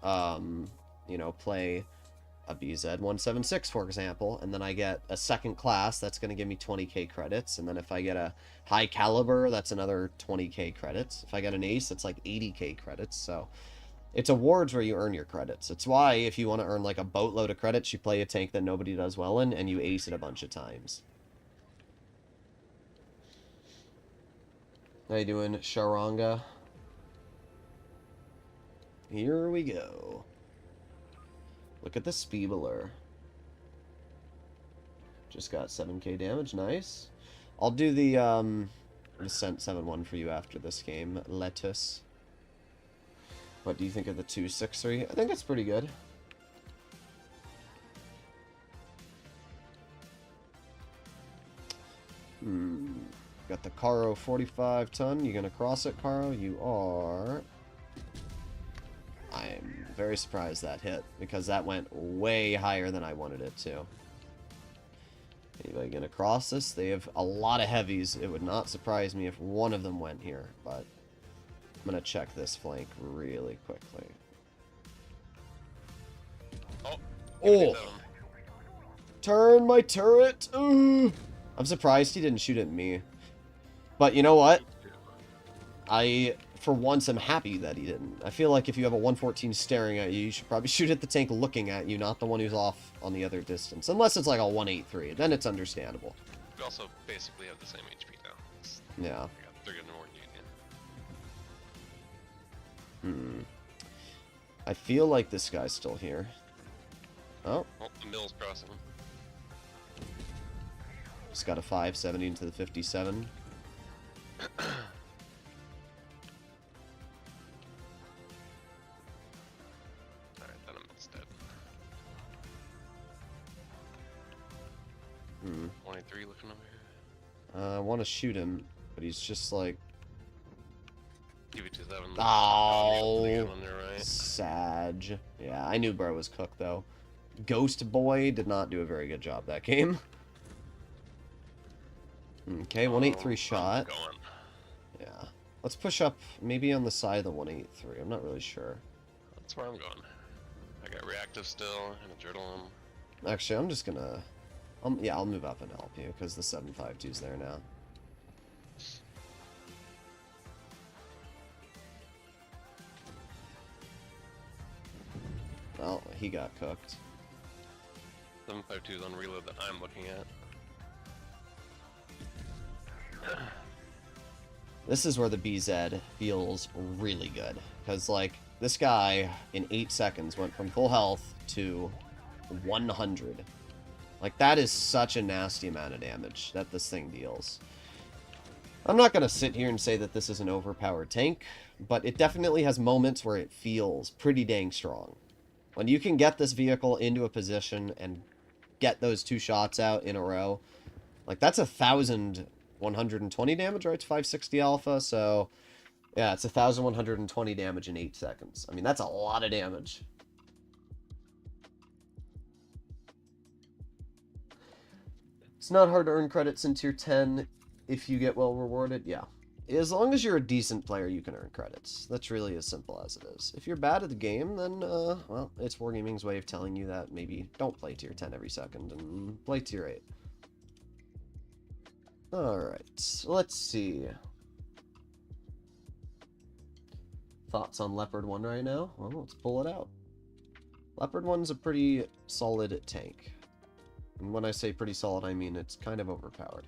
[SPEAKER 1] you know, play a BZ176, for example, and then I get a second class, that's going to give me 20k credits, and then if I get a high caliber, that's another 20k credits. If I get an ace, that's like 80k credits, so it's awards where you earn your credits. It's why if you want to earn like a boatload of credits, you play a tank that nobody does well in, and you ace it a bunch of times. How you doing, Sharanga? Here we go. Look at the Speebler. Just got 7k damage, nice. I'll do the Ascent 7-1 for you after this game, Lettuce. What do you think of the 263? I think it's pretty good. Got the Caro 45 ton. You gonna cross it, Caro? You are. I'm very surprised that hit, because that went way higher than I wanted it to. Anybody gonna cross this? They have a lot of heavies. It would not surprise me if one of them went here, but I'm gonna check this flank really quickly. Oh! Turn my turret! Ooh. I'm surprised he didn't shoot at me. But you know what? For once, I'm happy that he didn't. I feel like if you have a 114 staring at you, you should probably shoot at the tank looking at you, not the one who's off on the other distance. Unless it's like a 183, then it's understandable.
[SPEAKER 2] We also basically have the same HP now.
[SPEAKER 1] Yeah.
[SPEAKER 2] They're getting more union.
[SPEAKER 1] I feel like this guy's still here. Oh.
[SPEAKER 2] Well, the mill's crossing.
[SPEAKER 1] Just got a 570 into the 57.
[SPEAKER 2] Alright, then I'm dead. 23 looking over here.
[SPEAKER 1] I want to shoot him, but he's just like...
[SPEAKER 2] Give it to 7.
[SPEAKER 1] Oh,
[SPEAKER 2] On there, right?
[SPEAKER 1] Sag. Yeah, I knew bro was cooked, though. Ghost Boy did not do a very good job that game. Okay, 183 shot. Yeah. Let's push up maybe on the side of the 183. I'm not really sure.
[SPEAKER 2] That's where I'm going. I got reactive still and a Droodle.
[SPEAKER 1] Actually, I'm just gonna... yeah, I'll move up and help you, because the 752's there now. Well, he got cooked.
[SPEAKER 2] 752 is on reload that I'm looking at.
[SPEAKER 1] This is where the BZ feels really good. Because, like, this guy, in 8 seconds, went from full health to 100. Like, that is such a nasty amount of damage that this thing deals. I'm not going to sit here and say that this is an overpowered tank, but it definitely has moments where it feels pretty dang strong. When you can get this vehicle into a position and get those 2 shots out in a row, like, that's 1,120 damage, right? It's 560 alpha, so yeah, it's 1,120 damage in 8 seconds. I mean, that's a lot of damage. It's not hard to earn credits in tier 10 if you get well rewarded. Yeah. As long as you're a decent player, you can earn credits. That's really as simple as it is. If you're bad at the game, then, well, it's Wargaming's way of telling you that maybe don't play tier 10 every second and play tier 8. Alright, let's see. Thoughts on Leopard 1 right now? Well, let's pull it out. Leopard 1's a pretty solid tank. And when I say pretty solid, I mean it's kind of overpowered.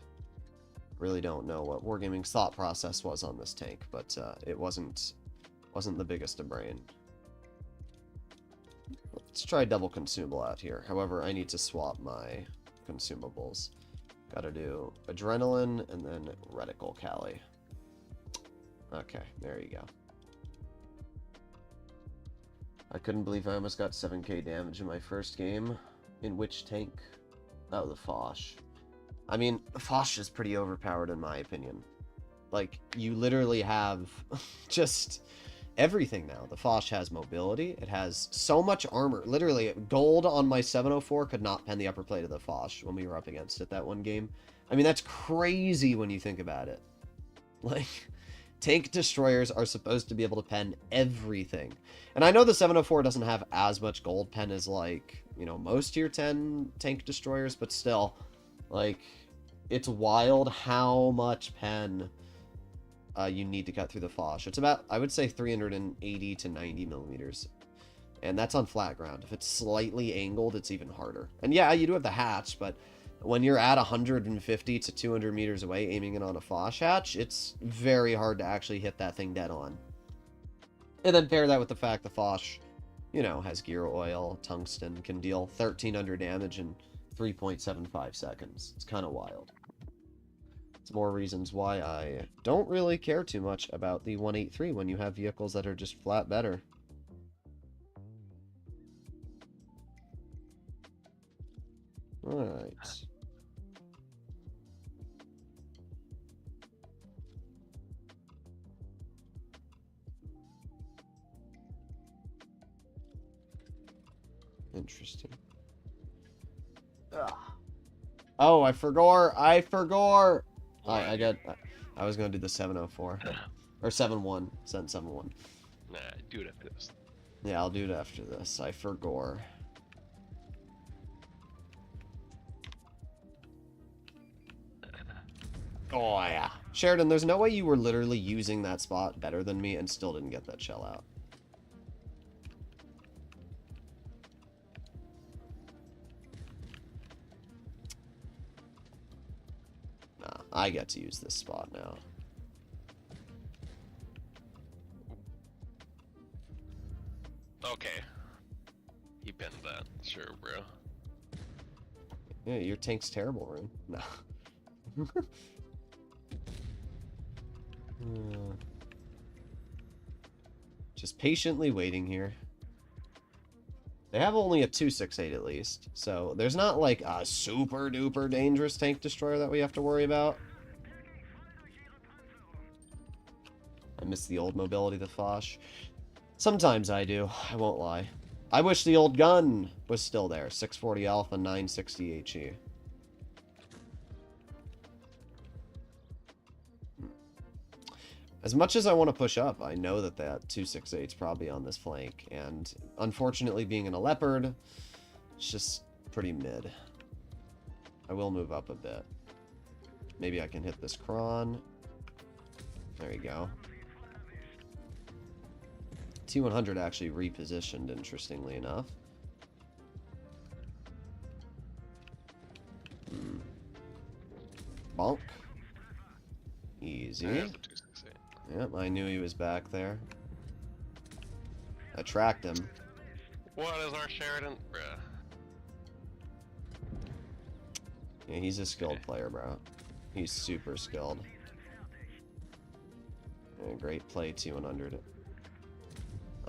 [SPEAKER 1] Really don't know what Wargaming's thought process was on this tank, but it wasn't the biggest of brain. Let's try double consumable out here. However, I need to swap my consumables. Gotta do adrenaline and then reticle Cali. Okay, there you go. I couldn't believe I almost got 7k damage in my first game. In which tank? Oh, the Foch. I mean, the Foch is pretty overpowered in my opinion. Like, you literally have just everything now. The Foch has mobility. It has so much armor. Literally, gold on my 704 could not pen the upper plate of the Foch when we were up against it that one game. I mean, that's crazy when you think about it. Like, tank destroyers are supposed to be able to pen everything. And I know the 704 doesn't have as much gold pen as, like, you know, most tier 10 tank destroyers, but still, like, it's wild how much pen you need to cut through the Foch. It's about, I would say, 380 to 90 millimeters. And that's on flat ground. If it's slightly angled, it's even harder. And yeah, you do have the hatch, but when you're at 150 to 200 meters away aiming it on a Foch hatch, it's very hard to actually hit that thing dead on. And then pair that with the fact the Foch, you know, has gear oil, tungsten, can deal 1,300 damage in 3.75 seconds. It's kind of wild. It's more reasons why I don't really care too much about the 183 when you have vehicles that are just flat better. Alright. Interesting. Ugh. Oh, I forgot. I was gonna do the 704 or 71. Sent 71.
[SPEAKER 2] Nah, do it after this.
[SPEAKER 1] Yeah, I'll do it after this. I forgot. Oh yeah, Sheridan. There's no way you were literally using that spot better than me and still didn't get that shell out. I get to use this spot now.
[SPEAKER 2] Okay. You pinned that. Sure, bro.
[SPEAKER 1] Yeah, your tank's terrible, Rune. No. Just patiently waiting here. They have only a 268 at least, so there's not like a super duper dangerous tank destroyer that we have to worry about. I miss the old mobility of the Foch. Sometimes I do, I won't lie. I wish the old gun was still there. 640 alpha, 960 HE. As much as I want to push up, I know that that 268 is probably on this flank, and unfortunately being in a Leopard, it's just pretty mid. I will move up a bit. Maybe I can hit this Kron. There you go. T100 actually repositioned, interestingly enough. Bonk. Easy. Yep, I knew he was back there. I tracked him.
[SPEAKER 2] What is our Sheridan? Bruh.
[SPEAKER 1] Yeah, he's a skilled player, bro. He's super skilled. Yeah, great play, T100.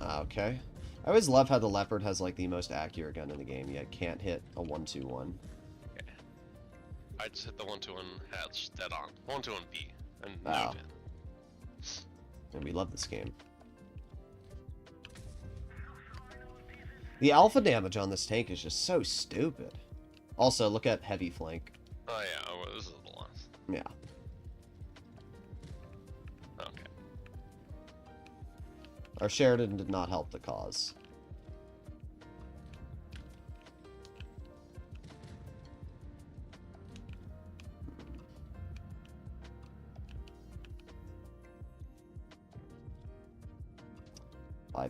[SPEAKER 1] Okay. I always love how the Leopard has, like, the most accurate gun in the game, yet can't hit a 1-2-1.
[SPEAKER 2] Okay. I just hit the 1-2-1 hatch dead on. 1-2-1 B. And
[SPEAKER 1] Wow.
[SPEAKER 2] nuked it.
[SPEAKER 1] And we love this game. The alpha damage on this tank is just so stupid. Also, look at heavy flank.
[SPEAKER 2] Oh yeah, well, this is the last.
[SPEAKER 1] Yeah.
[SPEAKER 2] Okay.
[SPEAKER 1] Our Sheridan did not help the cause.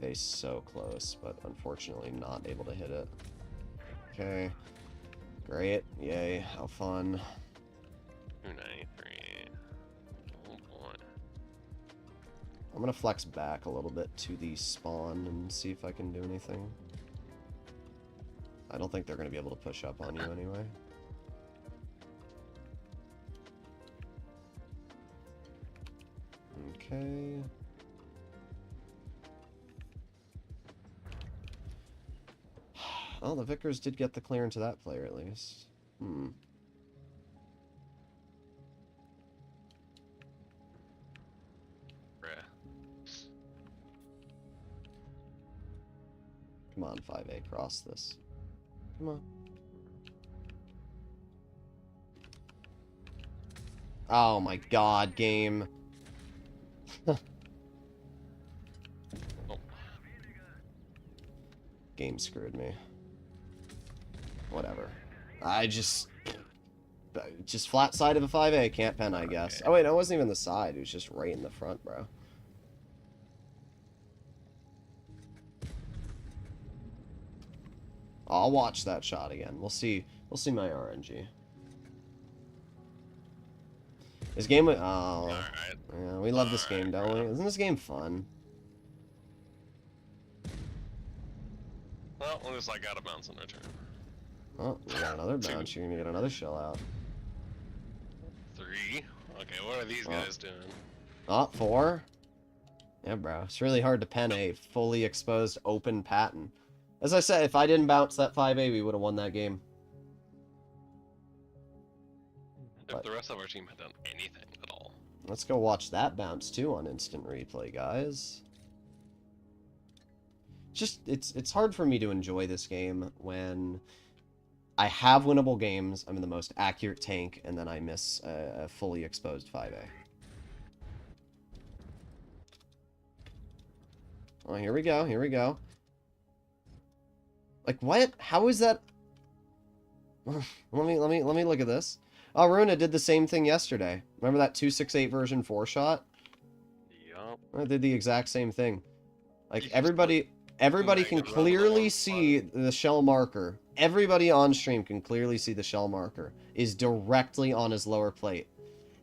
[SPEAKER 1] Ace so close, but unfortunately not able to hit it. Okay. Great. Yay. How fun.
[SPEAKER 2] 293. Oh boy.
[SPEAKER 1] I'm gonna flex back a little bit to the spawn and see if I can do anything. I don't think they're gonna be able to push up on you anyway. Okay. Oh, the Vickers did get the clear into that player at least. Hmm. Come on, 5A, cross this. Come on. Oh my god, game. Game screwed me. Whatever. I just flat side of a 5A, can't pen, I guess. Oh wait, no, it wasn't even the side, it was just right in the front, bro. I'll watch that shot again. We'll see my RNG. This game, oh, yeah, we love this game, don't we? Isn't this game fun?
[SPEAKER 2] Well, at least I got a bounce in return.
[SPEAKER 1] Oh, you got another bounce. You're gonna get another shell out.
[SPEAKER 2] 3. Okay, what are these guys doing?
[SPEAKER 1] Oh, 4. Yeah, bro. It's really hard to pen a fully exposed open pattern. As I said, if I didn't bounce that 5A, we would have won that game.
[SPEAKER 2] If the rest of our team had done anything at all.
[SPEAKER 1] Let's go watch that bounce too on instant replay, guys. Just it's hard for me to enjoy this game when I have winnable games, I'm in the most accurate tank, and then I miss a fully exposed 5A. Oh, here we go, here we go. Like, what? How is that? let me look at this. Oh, Runa did the same thing yesterday. Remember that 268 version 4 shot?
[SPEAKER 2] Yup.
[SPEAKER 1] I did the exact same thing. Like, everybody can clearly see the shell marker. Everybody on stream can clearly see the shell marker is directly on his lower plate.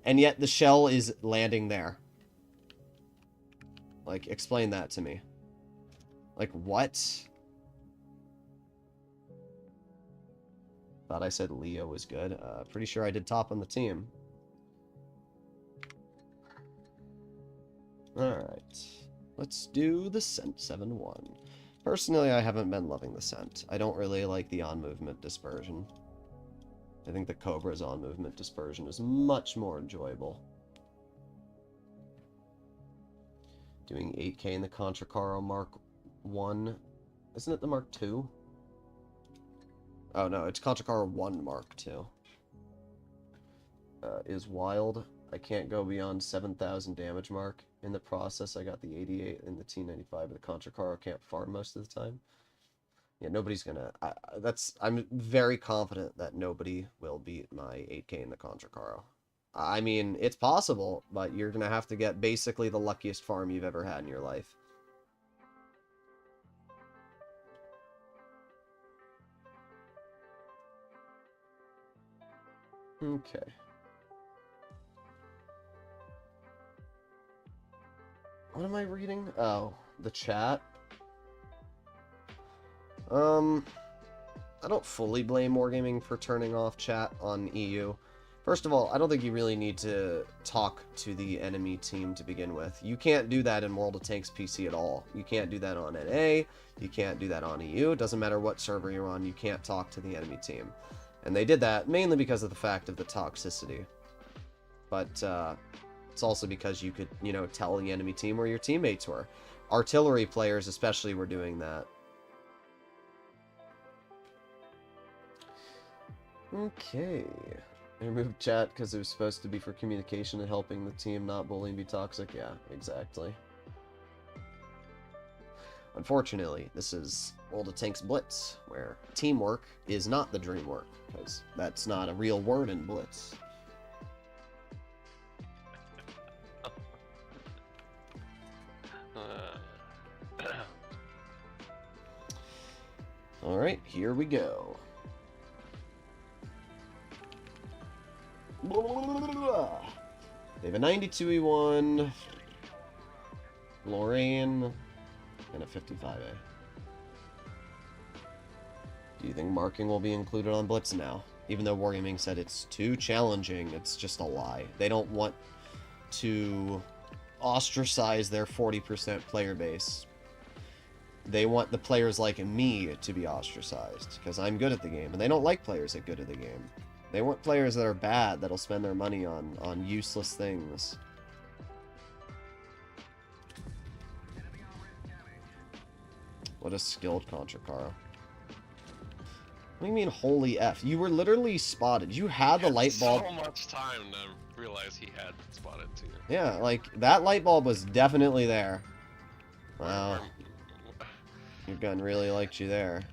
[SPEAKER 1] And yet the shell is landing there. Like, explain that to me. Like, what? Thought I said Leo was good. Pretty sure I did top on the team. Alright. Let's do the Scent 7-1. Personally, I haven't been loving the Scent. I don't really like the on-movement dispersion. I think the Cobra's on-movement dispersion is much more enjoyable. Doing 8K in the Contracaro Mark 1. Isn't it the Mark 2? Oh no, it's Contracaro 1 Mark 2. Is wild. I can't go beyond 7,000 damage mark. In the process, I got the 88 and the T95, but the Contracaro can't farm most of the time. Yeah, nobody's gonna... I'm very confident that nobody will beat my 8K in the Contracaro. I mean, it's possible, but you're gonna have to get basically the luckiest farm you've ever had in your life. Okay. What am I reading? Oh, the chat. I don't fully blame Wargaming for turning off chat on EU. First of all, I don't think you really need to talk to the enemy team to begin with. You can't do that in World of Tanks PC at all. You can't do that on NA, you can't do that on EU, it doesn't matter what server you're on, you can't talk to the enemy team. And they did that mainly because of the fact of the toxicity. But it's also because you could, you know, tell the enemy team where your teammates were. Artillery players especially were doing that. Okay. I removed chat because it was supposed to be for communication and helping the team, not bullying, be toxic. Yeah, exactly. Unfortunately, this is World of Tanks Blitz, where teamwork is not the dream work, because that's not a real word in Blitz. Alright, here we go. They have a 92E1, Lorraine, and a 55A. Do you think marking will be included on Blitz now? Even though Wargaming said it's too challenging, it's just a lie. They don't want to ostracize their 40% player base. They want the players like me to be ostracized, because I'm good at the game, and they don't like players that are good at the game. They want players that are bad, that'll spend their money on useless things. What a skilled Contra Caro. What do you mean, holy F? You were literally spotted. You had the light bulb.
[SPEAKER 2] So much time to realize he had spotted too.
[SPEAKER 1] Yeah, like, that light bulb was definitely there. Wow. Your gun really liked you there.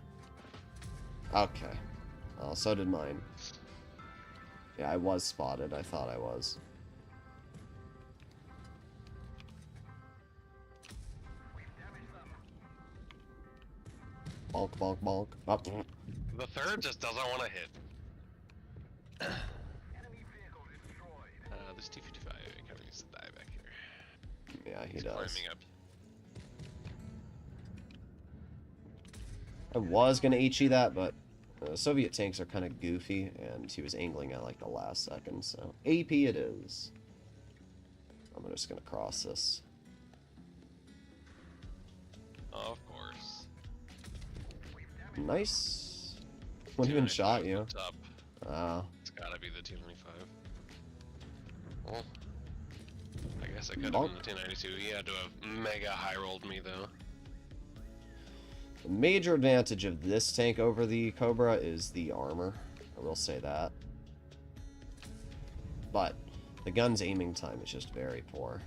[SPEAKER 1] Okay. Well, so did mine. Yeah, I was spotted. I thought I was. Bonk, bonk, bonk. Oh.
[SPEAKER 2] The third just doesn't want to hit. This T-55 kind of needs to die back here.
[SPEAKER 1] Yeah, he
[SPEAKER 2] He's
[SPEAKER 1] does.
[SPEAKER 2] climbing up.
[SPEAKER 1] I was gonna HE that, but Soviet tanks are kind of goofy, and he was angling at like the last second, so AP it is. I'm just gonna cross this.
[SPEAKER 2] Of course.
[SPEAKER 1] Nice. What even shot you?
[SPEAKER 2] Up.
[SPEAKER 1] Oh.
[SPEAKER 2] It's gotta be the T-95. Well, I guess I could have been the T-92. He had to have mega high-rolled me, though.
[SPEAKER 1] The major advantage of this tank over the Cobra is the armor. I will say that. But the gun's aiming time is just very poor.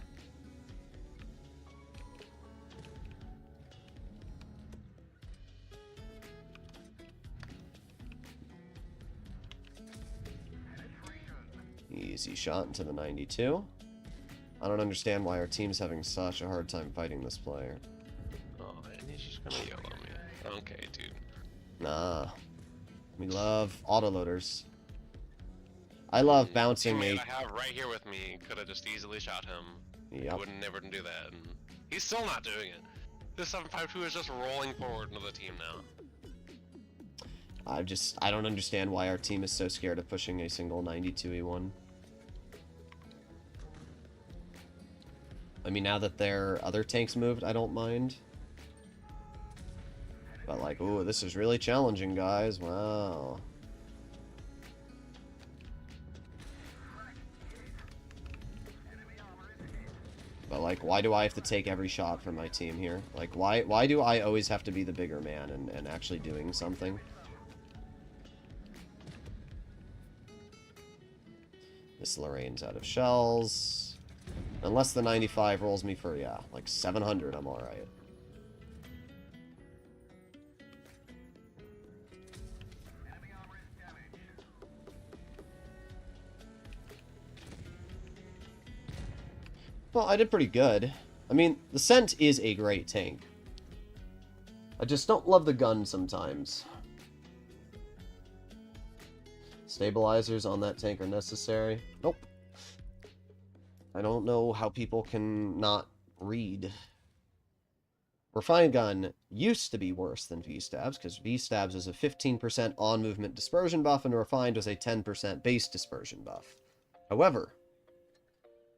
[SPEAKER 1] Easy shot into the 92. I don't understand why our team's having such a hard time fighting this player.
[SPEAKER 2] Oh, and he's just gonna yell at me. Okay, dude.
[SPEAKER 1] Nah. We love autoloaders. I love bouncing
[SPEAKER 2] Teammate
[SPEAKER 1] a...
[SPEAKER 2] I have right here with me could have just easily shot him.
[SPEAKER 1] Yep.
[SPEAKER 2] He would never do that, and he's still not doing it. This 752 is just rolling forward into the team now.
[SPEAKER 1] I don't understand why our team is so scared of pushing a single 92E1. I mean, now that their other tanks moved, I don't mind. But like, ooh, this is really challenging, guys. Wow. But like, why do I have to take every shot from my team here? Like, why do I always have to be the bigger man and actually doing something? This Lorraine's out of shells. Unless the 95 rolls me for, yeah, like 700, I'm alright. Well, I did pretty good. I mean, the Scent is a great tank. I just don't love the gun sometimes. Stabilizers on that tank are necessary. Nope. I don't know how people can not read. Refined Gun used to be worse than V-Stabs, because V-Stabs was a 15% on-movement dispersion buff, and Refined was a 10% base dispersion buff. However,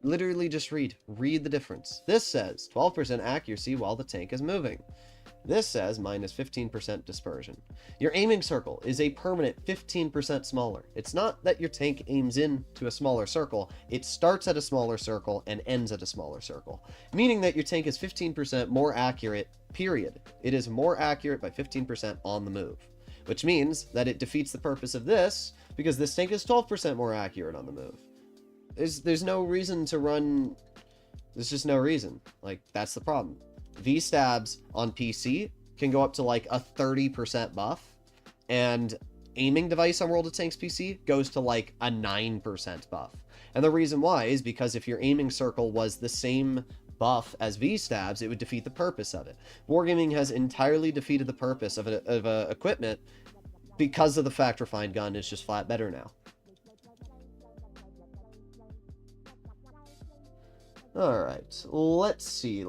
[SPEAKER 1] literally just read the difference. This says 12% accuracy while the tank is moving. This says minus 15% dispersion. Your aiming circle is a permanent 15% smaller. It's not that your tank aims into a smaller circle, it starts at a smaller circle and ends at a smaller circle. Meaning that your tank is 15% more accurate, period. It is more accurate by 15% on the move. Which means that it defeats the purpose of this, because this tank is 12% more accurate on the move. There's no reason to run... There's just no reason. Like, that's the problem. V-Stabs on PC can go up to like a 30% buff, and aiming device on World of Tanks PC goes to like a 9% buff. And the reason why is because if your aiming circle was the same buff as V-Stabs, it would defeat the purpose of it. Wargaming has entirely defeated the purpose of a equipment because of the fact Refined Gun is just flat better now. Alright, let's see.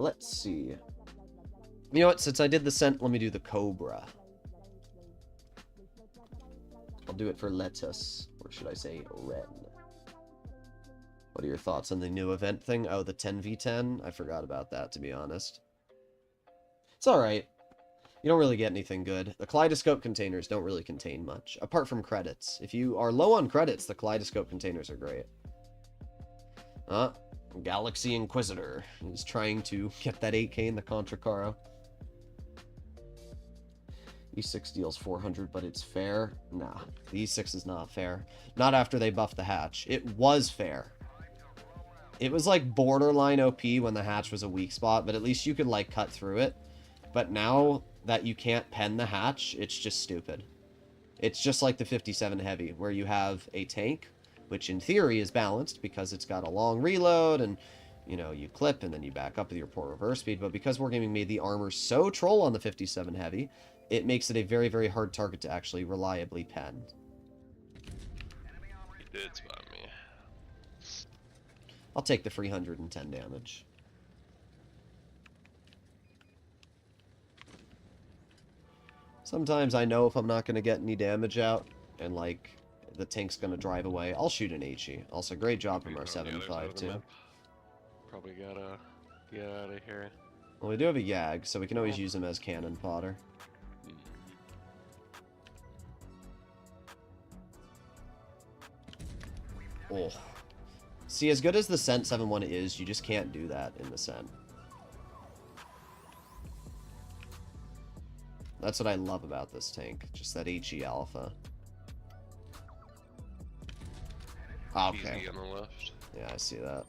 [SPEAKER 1] You know what, since I did the scent, let me do the Cobra. I'll do it for lettuce, or should I say Ren. What are your thoughts on the new event thing? Oh, the 10v10? I forgot about that, to be honest. It's alright. You don't really get anything good. The Kaleidoscope containers don't really contain much, apart from credits. If you are low on credits, the Kaleidoscope containers are great. Galaxy Inquisitor is trying to get that 8k in the Contra Caro. E6 deals 400, but it's fair? Nah, the E6 is not fair. Not after they buffed the hatch. It was fair. It was like borderline OP when the hatch was a weak spot, but at least you could like cut through it. But now that you can't pen the hatch, it's just stupid. It's just like the 57 Heavy, where you have a tank, which in theory is balanced because it's got a long reload and, you know, you clip and then you back up with your poor reverse speed. But because Wargaming made the armor so troll on the 57 Heavy, it makes it a very, very hard target to actually reliably pen.
[SPEAKER 2] He did spot me.
[SPEAKER 1] I'll take the 310 damage. Sometimes I know if I'm not going to get any damage out, and like the tank's going to drive away, I'll shoot an HE. Also, great job from our 7.5 too.
[SPEAKER 2] Probably gotta get out of here.
[SPEAKER 1] Well, we do have a Yag, so we can always use him as cannon fodder. Oh. See, as good as the Scent 7.1 is, you just can't do that in the Scent. That's what I love about this tank. Just that HE alpha. Okay.
[SPEAKER 2] On the left.
[SPEAKER 1] Yeah, I see that.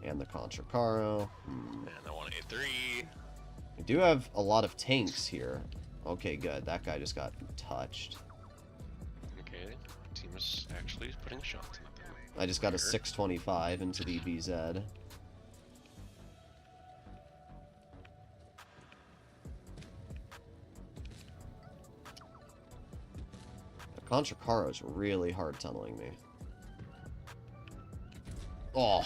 [SPEAKER 1] And the Contra Caro.
[SPEAKER 2] And I want to hit 3.
[SPEAKER 1] We do have a lot of tanks here. Okay, good. That guy just got touched.
[SPEAKER 2] Okay, team is actually putting shots in them.
[SPEAKER 1] I just got a 625 into the BZ. The Contra Caro's really hard tunneling me. Oh.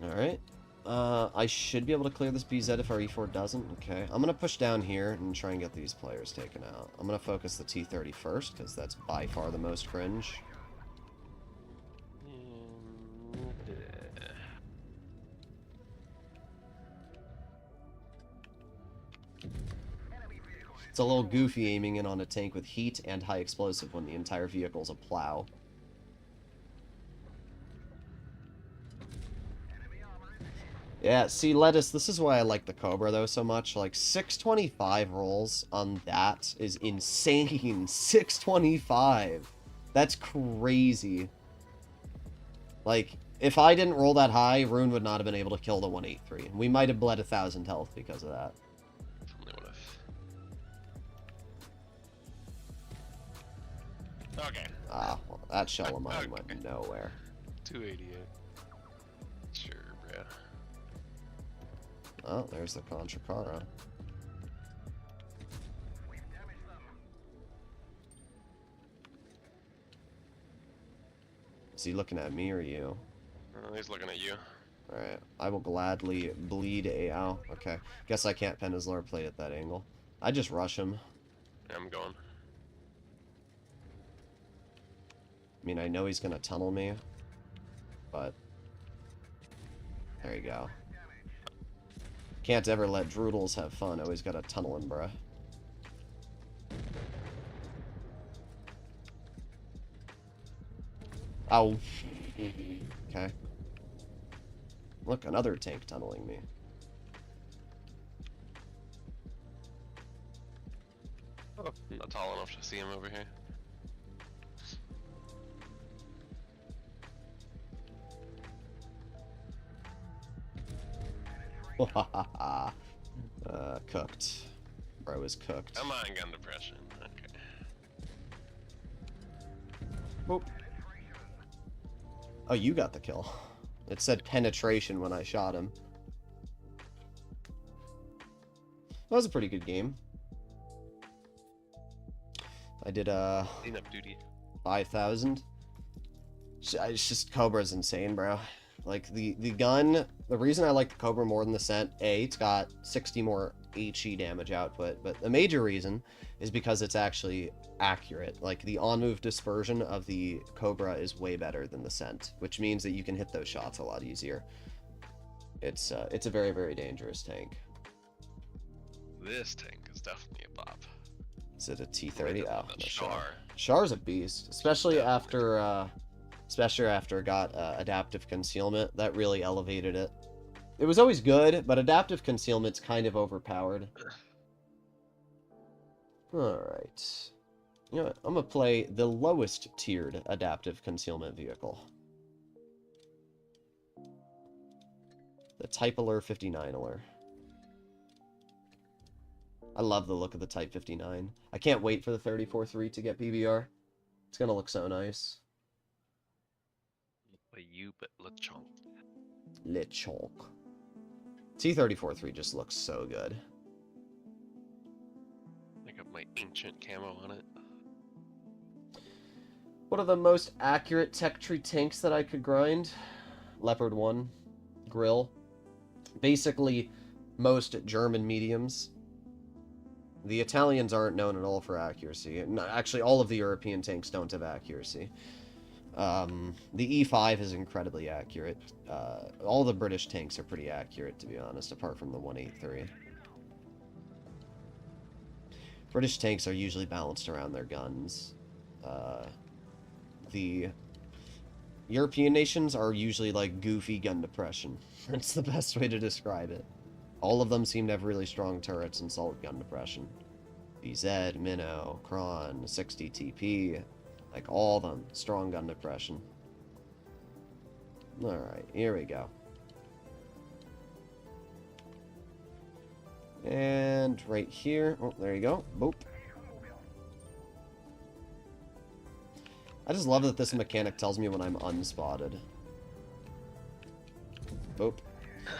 [SPEAKER 1] Alright. I should be able to clear this BZ if our E4 doesn't. Okay. I'm going to push down here and try and get these players taken out. I'm going to focus the T30 first, because that's by far the most cringe. It's a little goofy aiming in on a tank with heat and high explosive when the entire vehicle's a plow. Yeah, see, Lettuce, this is why I like the Cobra, though, so much. Like, 625 rolls on that is insane. 625. That's crazy. Like, if I didn't roll that high, Rune would not have been able to kill the 183. We might have bled 1,000 health because of that.
[SPEAKER 2] Okay.
[SPEAKER 1] Ah, well, that shell of mine went nowhere.
[SPEAKER 2] 288. Sure, bro.
[SPEAKER 1] Oh, there's the Contra Caro. Is he looking at me or you?
[SPEAKER 2] He's looking at you.
[SPEAKER 1] Alright, I will gladly bleed a... Ow, okay. Guess I can't pen his lower plate at that angle. I just rush him.
[SPEAKER 2] I'm going.
[SPEAKER 1] I mean, I know he's gonna tunnel me, but... There you go. Can't ever let Droodles have fun. Always gotta tunnel him, bruh. Ow. Okay. Look, another tank tunneling me.
[SPEAKER 2] Oh, not tall enough to see him over here.
[SPEAKER 1] Cooked. Bro is cooked.
[SPEAKER 2] Come on, gun depression. Okay.
[SPEAKER 1] Boop. Oh, you got the kill. It said penetration when I shot him. That was a pretty good game. I did
[SPEAKER 2] Cleanup duty.
[SPEAKER 1] 5,000. It's just Cobra's insane, bro. Like the gun, the reason I like the Cobra more than the Scent, it's got 60 more HE damage output, but the major reason is because it's actually accurate. Like the on-move dispersion of the Cobra is way better than the Scent, which means that you can hit those shots a lot easier. It's a very, very dangerous tank.
[SPEAKER 2] This tank is definitely a bop.
[SPEAKER 1] Is it a T30? Oh, no,
[SPEAKER 2] Char.
[SPEAKER 1] Char's a beast, especially after it got adaptive concealment. That really elevated it. It was always good, but adaptive concealment's kind of overpowered. Alright. You know what? I'm gonna play the lowest tiered adaptive concealment vehicle. The Type Alert 59 Alert. I love the look of the Type 59. I can't wait for the 34-3 to get PBR. It's gonna look so nice.
[SPEAKER 2] But you, but Lechonk.
[SPEAKER 1] Lechonk. T-34-3 just looks so good.
[SPEAKER 2] I got my ancient camo on it.
[SPEAKER 1] What are the most accurate tech tree tanks that I could grind? Leopard 1. Grill. Basically, most German mediums. The Italians aren't known at all for accuracy. Actually, all of the European tanks don't have accuracy. The E5 is incredibly accurate. All the British tanks are pretty accurate, to be honest, apart from the 183. British tanks are usually balanced around their guns. The European nations are usually like goofy gun depression. That's the best way to describe it. All of them seem to have really strong turrets and solid gun depression. BZ, Minnow, Kron, 60 TP, like all of them, strong gun depression. Alright, here we go. And right here, oh, there you go, boop. I just love that this mechanic tells me when I'm unspotted. Boop.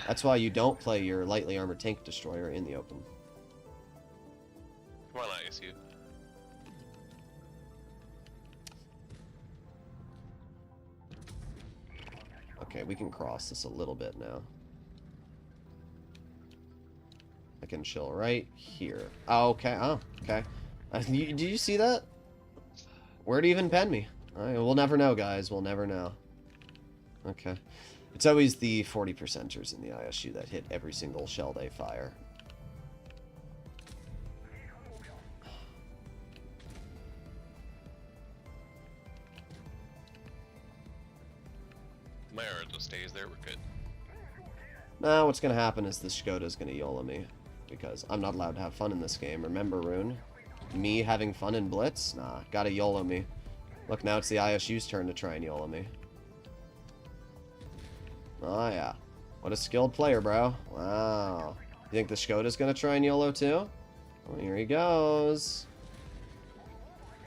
[SPEAKER 1] That's why you don't play your lightly armored tank destroyer in the open.
[SPEAKER 2] Come on, ISU.
[SPEAKER 1] Okay, we can cross this a little bit now. I can chill right here. Oh, okay. Oh, okay. Did you see that? Where'd he even pen me? We'll never know, guys. We'll never know. Okay. It's always the 40%ers in the ISU that hit every single shell they fire.
[SPEAKER 2] My arrow just stays there, we're good.
[SPEAKER 1] Now, what's going to happen is the Skoda's going to YOLO me. Because I'm not allowed to have fun in this game. Remember, Rune? Me having fun in Blitz? Nah, gotta YOLO me. Look, now it's the ISU's turn to try and YOLO me. Oh, yeah. What a skilled player, bro. Wow. You think the Skoda's gonna try and YOLO too? Well, here he goes.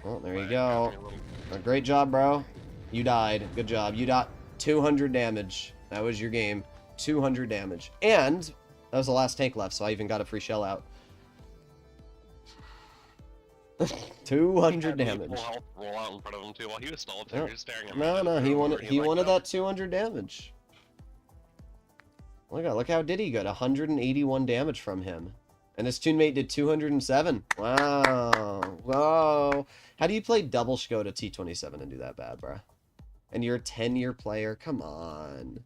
[SPEAKER 1] Well, there you go. Great job, bro. You died. Good job. You got 200 damage. That was your game. 200 damage. And that was the last tank left, so I even got a free shell out. 200 damage.
[SPEAKER 2] Roll out in front of him too while he was stalled. He was staring at me.
[SPEAKER 1] No, he wanted that 200 damage. Look how did he got 181 damage from him. And his teammate did 207. Wow. Whoa. How do you play double Skoda T27 and do that bad, bruh? And you're a 10-year player? Come on.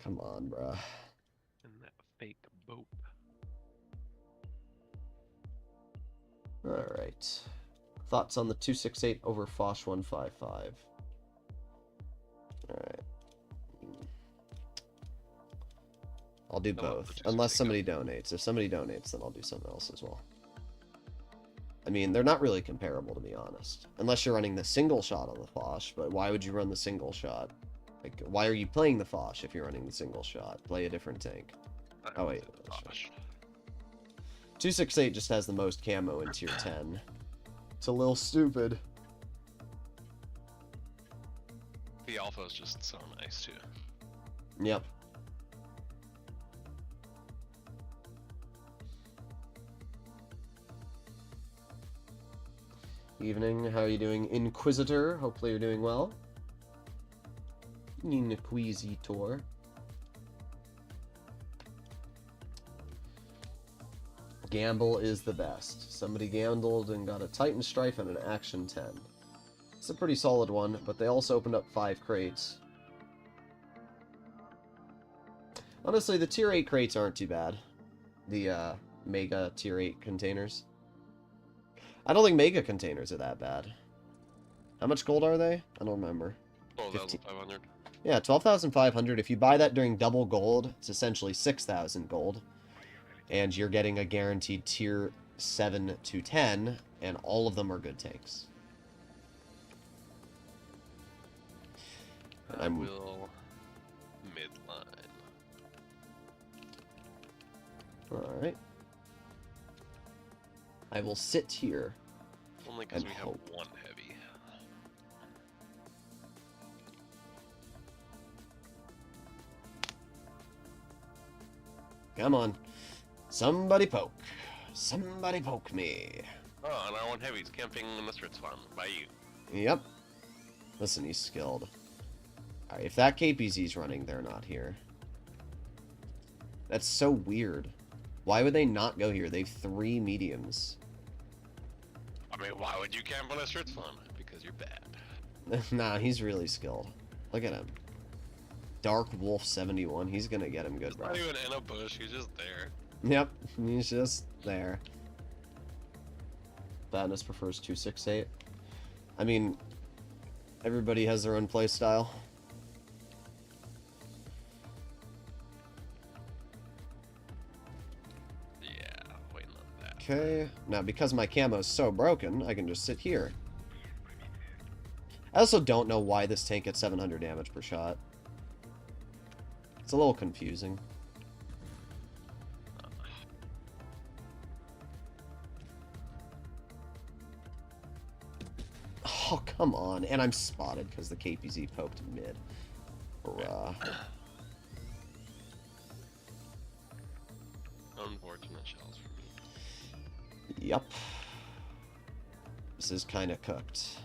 [SPEAKER 1] Come on, bruh.
[SPEAKER 2] And that fake boat.
[SPEAKER 1] Alright. Thoughts on the 268 over Fosh 155? Alright. I'll do both, unless somebody donates. If somebody donates, then I'll do something else as well. I mean, they're not really comparable, to be honest. Unless you're running the single shot on the Foch, but why would you run the single shot? Like, why are you playing the Foch if you're running the single shot? Play a different tank. Oh, wait. 268 just has the most camo in tier 10. It's a little stupid.
[SPEAKER 2] The alpha is just so nice, too.
[SPEAKER 1] Yep. Evening, how are you doing, Inquisitor? Hopefully you're doing well. Inquisitor. Gamble is the best. Somebody gambled and got a Titan Strife and an Action 10. It's a pretty solid one, but they also opened up 5 crates. Honestly, the tier 8 crates aren't too bad. The Mega tier 8 containers. I don't think Mega containers are that bad. How much gold are they? I don't remember.
[SPEAKER 2] 12,500.
[SPEAKER 1] Yeah, 12,500. If you buy that during double gold, it's essentially 6,000 gold. And you're getting a guaranteed tier 7 to 10, and all of them are good tanks.
[SPEAKER 2] I will midline.
[SPEAKER 1] Alright. I will sit here.
[SPEAKER 2] Only because we
[SPEAKER 1] hope.
[SPEAKER 2] have one heavy.
[SPEAKER 1] Come on. Somebody poke. Somebody poke me.
[SPEAKER 2] Oh, and our one heavy's camping in the Stritz farm by you.
[SPEAKER 1] Yep. Listen, he's skilled. Alright, if that KPZ's running, they're not here. That's so weird. Why would they not go here? They have 3 mediums.
[SPEAKER 2] I mean, why would you camp on a Stritz farm? Because you're bad.
[SPEAKER 1] Nah, he's really skilled. Look at him. Dark Wolf 71. He's gonna get him good,
[SPEAKER 2] He's
[SPEAKER 1] bro.
[SPEAKER 2] not even in a bush, he's just there.
[SPEAKER 1] Yep, he's just there. Badness prefers 268. I mean, everybody has their own play style.
[SPEAKER 2] Yeah, waiting on that.
[SPEAKER 1] Okay, now because my camo is so broken, I can just sit here. I also don't know why this tank gets 700 damage per shot. It's a little confusing. Oh, come on. And I'm spotted because the KPZ poked mid. Bruh.
[SPEAKER 2] Unfortunate shells for me.
[SPEAKER 1] Yup. This is kind of cooked.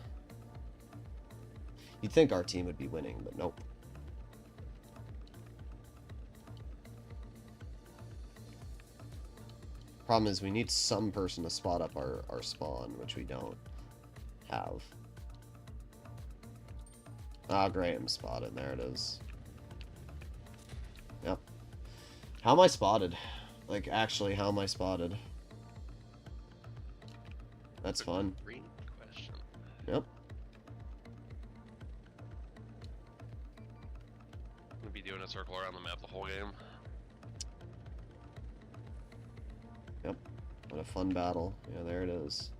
[SPEAKER 1] You'd think our team would be winning, but nope. Problem is we need some person to spot up our spawn, which we don't have. Ah, Graham spotted. There it is. Yep. How am I spotted? Like, actually, how am I spotted? That's fun.
[SPEAKER 2] Great question.
[SPEAKER 1] Yep.
[SPEAKER 2] I'm gonna be doing a circle around the map the whole game.
[SPEAKER 1] Yep. What a fun battle. Yeah, there it is.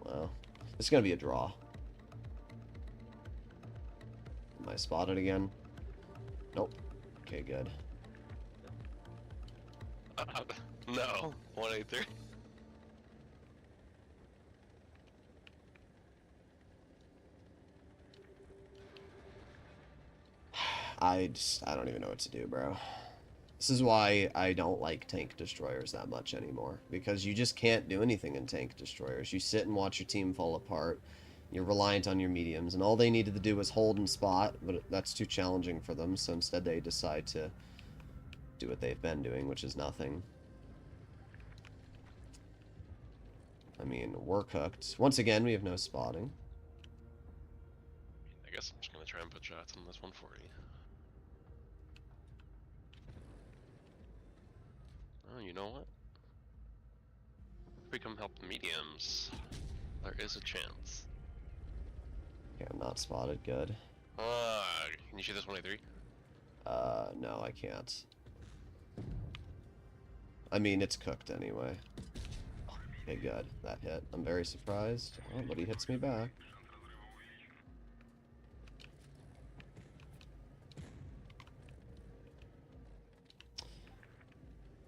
[SPEAKER 1] Wow. This is gonna be a draw. Am I spotted again? Nope. Okay, good.
[SPEAKER 2] No, 183.
[SPEAKER 1] I don't even know what to do, bro. This is why I don't like tank destroyers that much anymore. Because you just can't do anything in tank destroyers. You sit and watch your team fall apart. You're reliant on your mediums, and all they needed to do was hold and spot, but that's too challenging for them, so instead they decide to do what they've been doing, which is nothing. I mean, we're cooked. Once again, we have no spotting.
[SPEAKER 2] I guess I'm just gonna try and put shots on this 140. Oh, you know what? If we come help the mediums, there is a chance.
[SPEAKER 1] Okay, I'm not spotted. Good.
[SPEAKER 2] Can you shoot this 183?
[SPEAKER 1] No, I can't. I mean, it's cooked anyway. Okay, good. That hit. I'm very surprised. Oh, but he hits me back.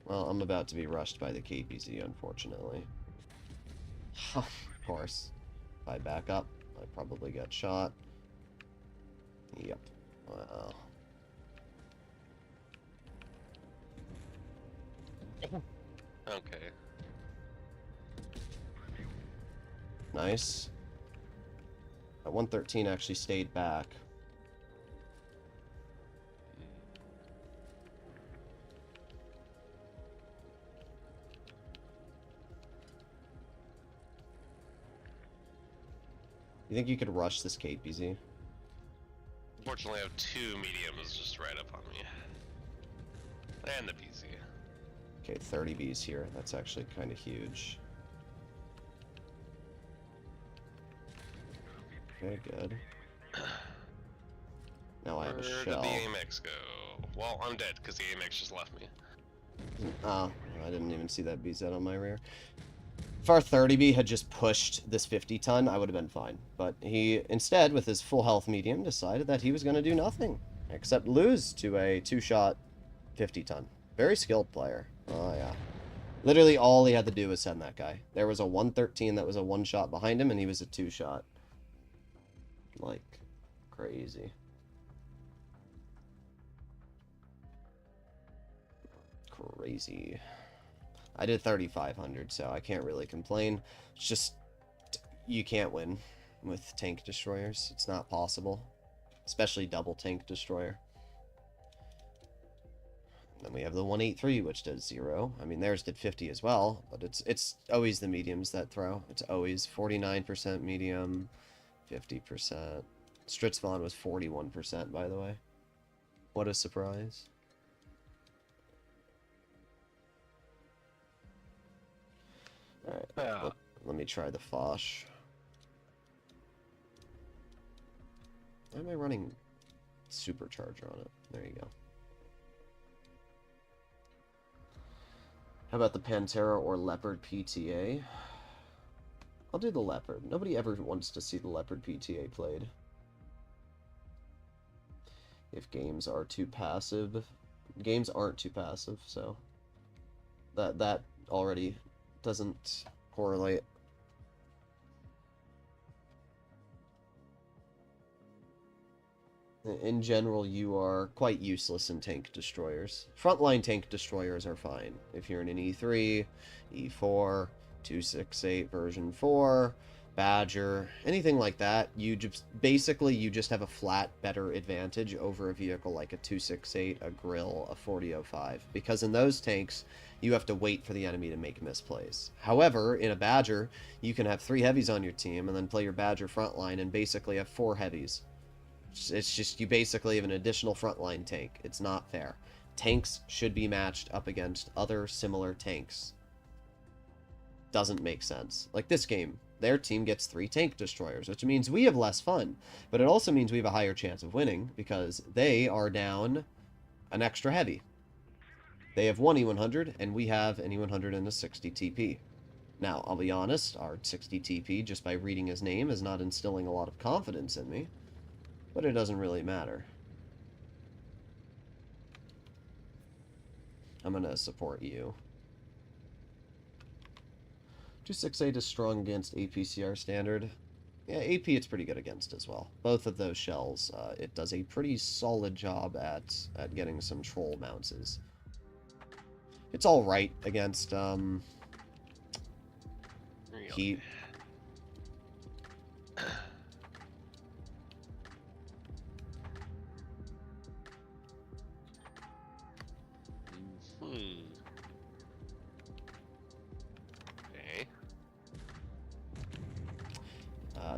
[SPEAKER 1] Well, I'm about to be rushed by the KPZ, unfortunately. Of course. If I back up, I probably get shot. Yep. Wow.
[SPEAKER 2] Okay.
[SPEAKER 1] Nice. That 113 actually stayed back. You think you could rush this KPZ?
[SPEAKER 2] Unfortunately, I have two mediums just right up on me. And the PZ.
[SPEAKER 1] Okay, 30 Bs here. That's actually kind of huge. Okay, good. Now I have a
[SPEAKER 2] Where
[SPEAKER 1] shell.
[SPEAKER 2] did the AMX go? Well, I'm dead because the AMX just left me.
[SPEAKER 1] Oh, I didn't even see that BZ on my rear. If our 30B had just pushed this 50-ton, I would have been fine. But he, instead, with his full health medium, decided that he was going to do nothing. Except lose to a 2-shot 50-ton. Very skilled player. Oh, yeah. Literally all he had to do was send that guy. There was a 113 that was a 1-shot behind him, and he was a 2-shot. Like, crazy. Crazy. I did 3,500, so I can't really complain. It's just, you can't win with tank destroyers. It's not possible. Especially double tank destroyer. Then we have the 183, which does 0. I mean, theirs did 50 as well, but it's always the mediums that throw. It's always 49% medium, 50%. Stritzvon was 41%, by the way. What a surprise. Alright, let me try the Foch. Why am I running supercharger on it? There you go. How about the Pantera or Leopard PTA? I'll do the Leopard. Nobody ever wants to see the Leopard PTA played. If games are too passive. Games aren't too passive, so that already doesn't correlate. In general, you are quite useless in tank destroyers. Frontline tank destroyers are fine. If you're in an E3, E4, 268 version 4, Badger, anything like that, you just basically you just have a flat better advantage over a vehicle like a 268, a Grill, a 4005, because in those tanks you have to wait for the enemy to make misplays. However, in a Badger, you can have 3 heavies on your team and then play your Badger frontline and basically have 4 heavies. It's just you basically have an additional frontline tank. It's not fair. Tanks should be matched up against other similar tanks. Doesn't make sense. Like this game, their team gets 3 tank destroyers, which means we have less fun. But it also means we have a higher chance of winning because they are down an extra heavy. They have 1 E100 and we have an E100 and a 60 TP. Now, I'll be honest, our 60 TP, just by reading his name, is not instilling a lot of confidence in me. But it doesn't really matter. I'm gonna support you. 268 is strong against APCR standard. Yeah, AP it's pretty good against as well. Both of those shells, it does a pretty solid job at getting some troll bounces. It's alright against, heat.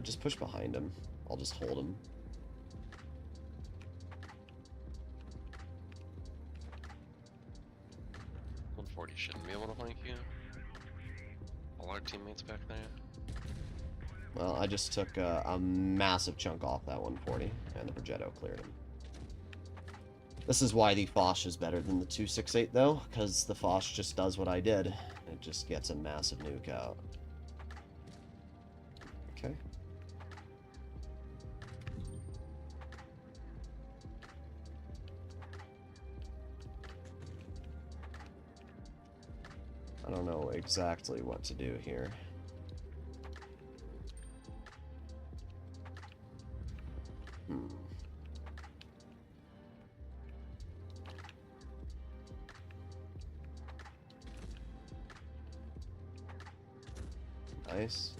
[SPEAKER 1] just push behind him. I'll just hold him.
[SPEAKER 2] Shouldn't be able to flank you. All our teammates back there.
[SPEAKER 1] Well, I just took a massive chunk off that 140, and the Progetto cleared him. This is why the Foch is better than the 268, though, because the Foch just does what I did. It just gets a massive nuke out. Okay. I don't know exactly what to do here. Nice.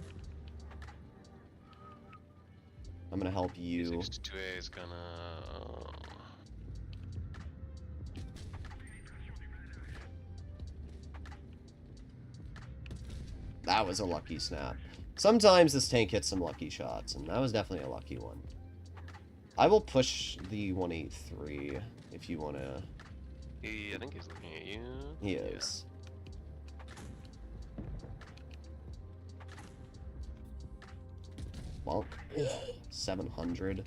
[SPEAKER 1] I'm gonna help you.
[SPEAKER 2] 62A is gonna...
[SPEAKER 1] That was a lucky snap. Sometimes this tank hits some lucky shots, and that was definitely a lucky one. I will push the 183 if you want to...
[SPEAKER 2] I think he's looking at you.
[SPEAKER 1] He is. Bonk. 700.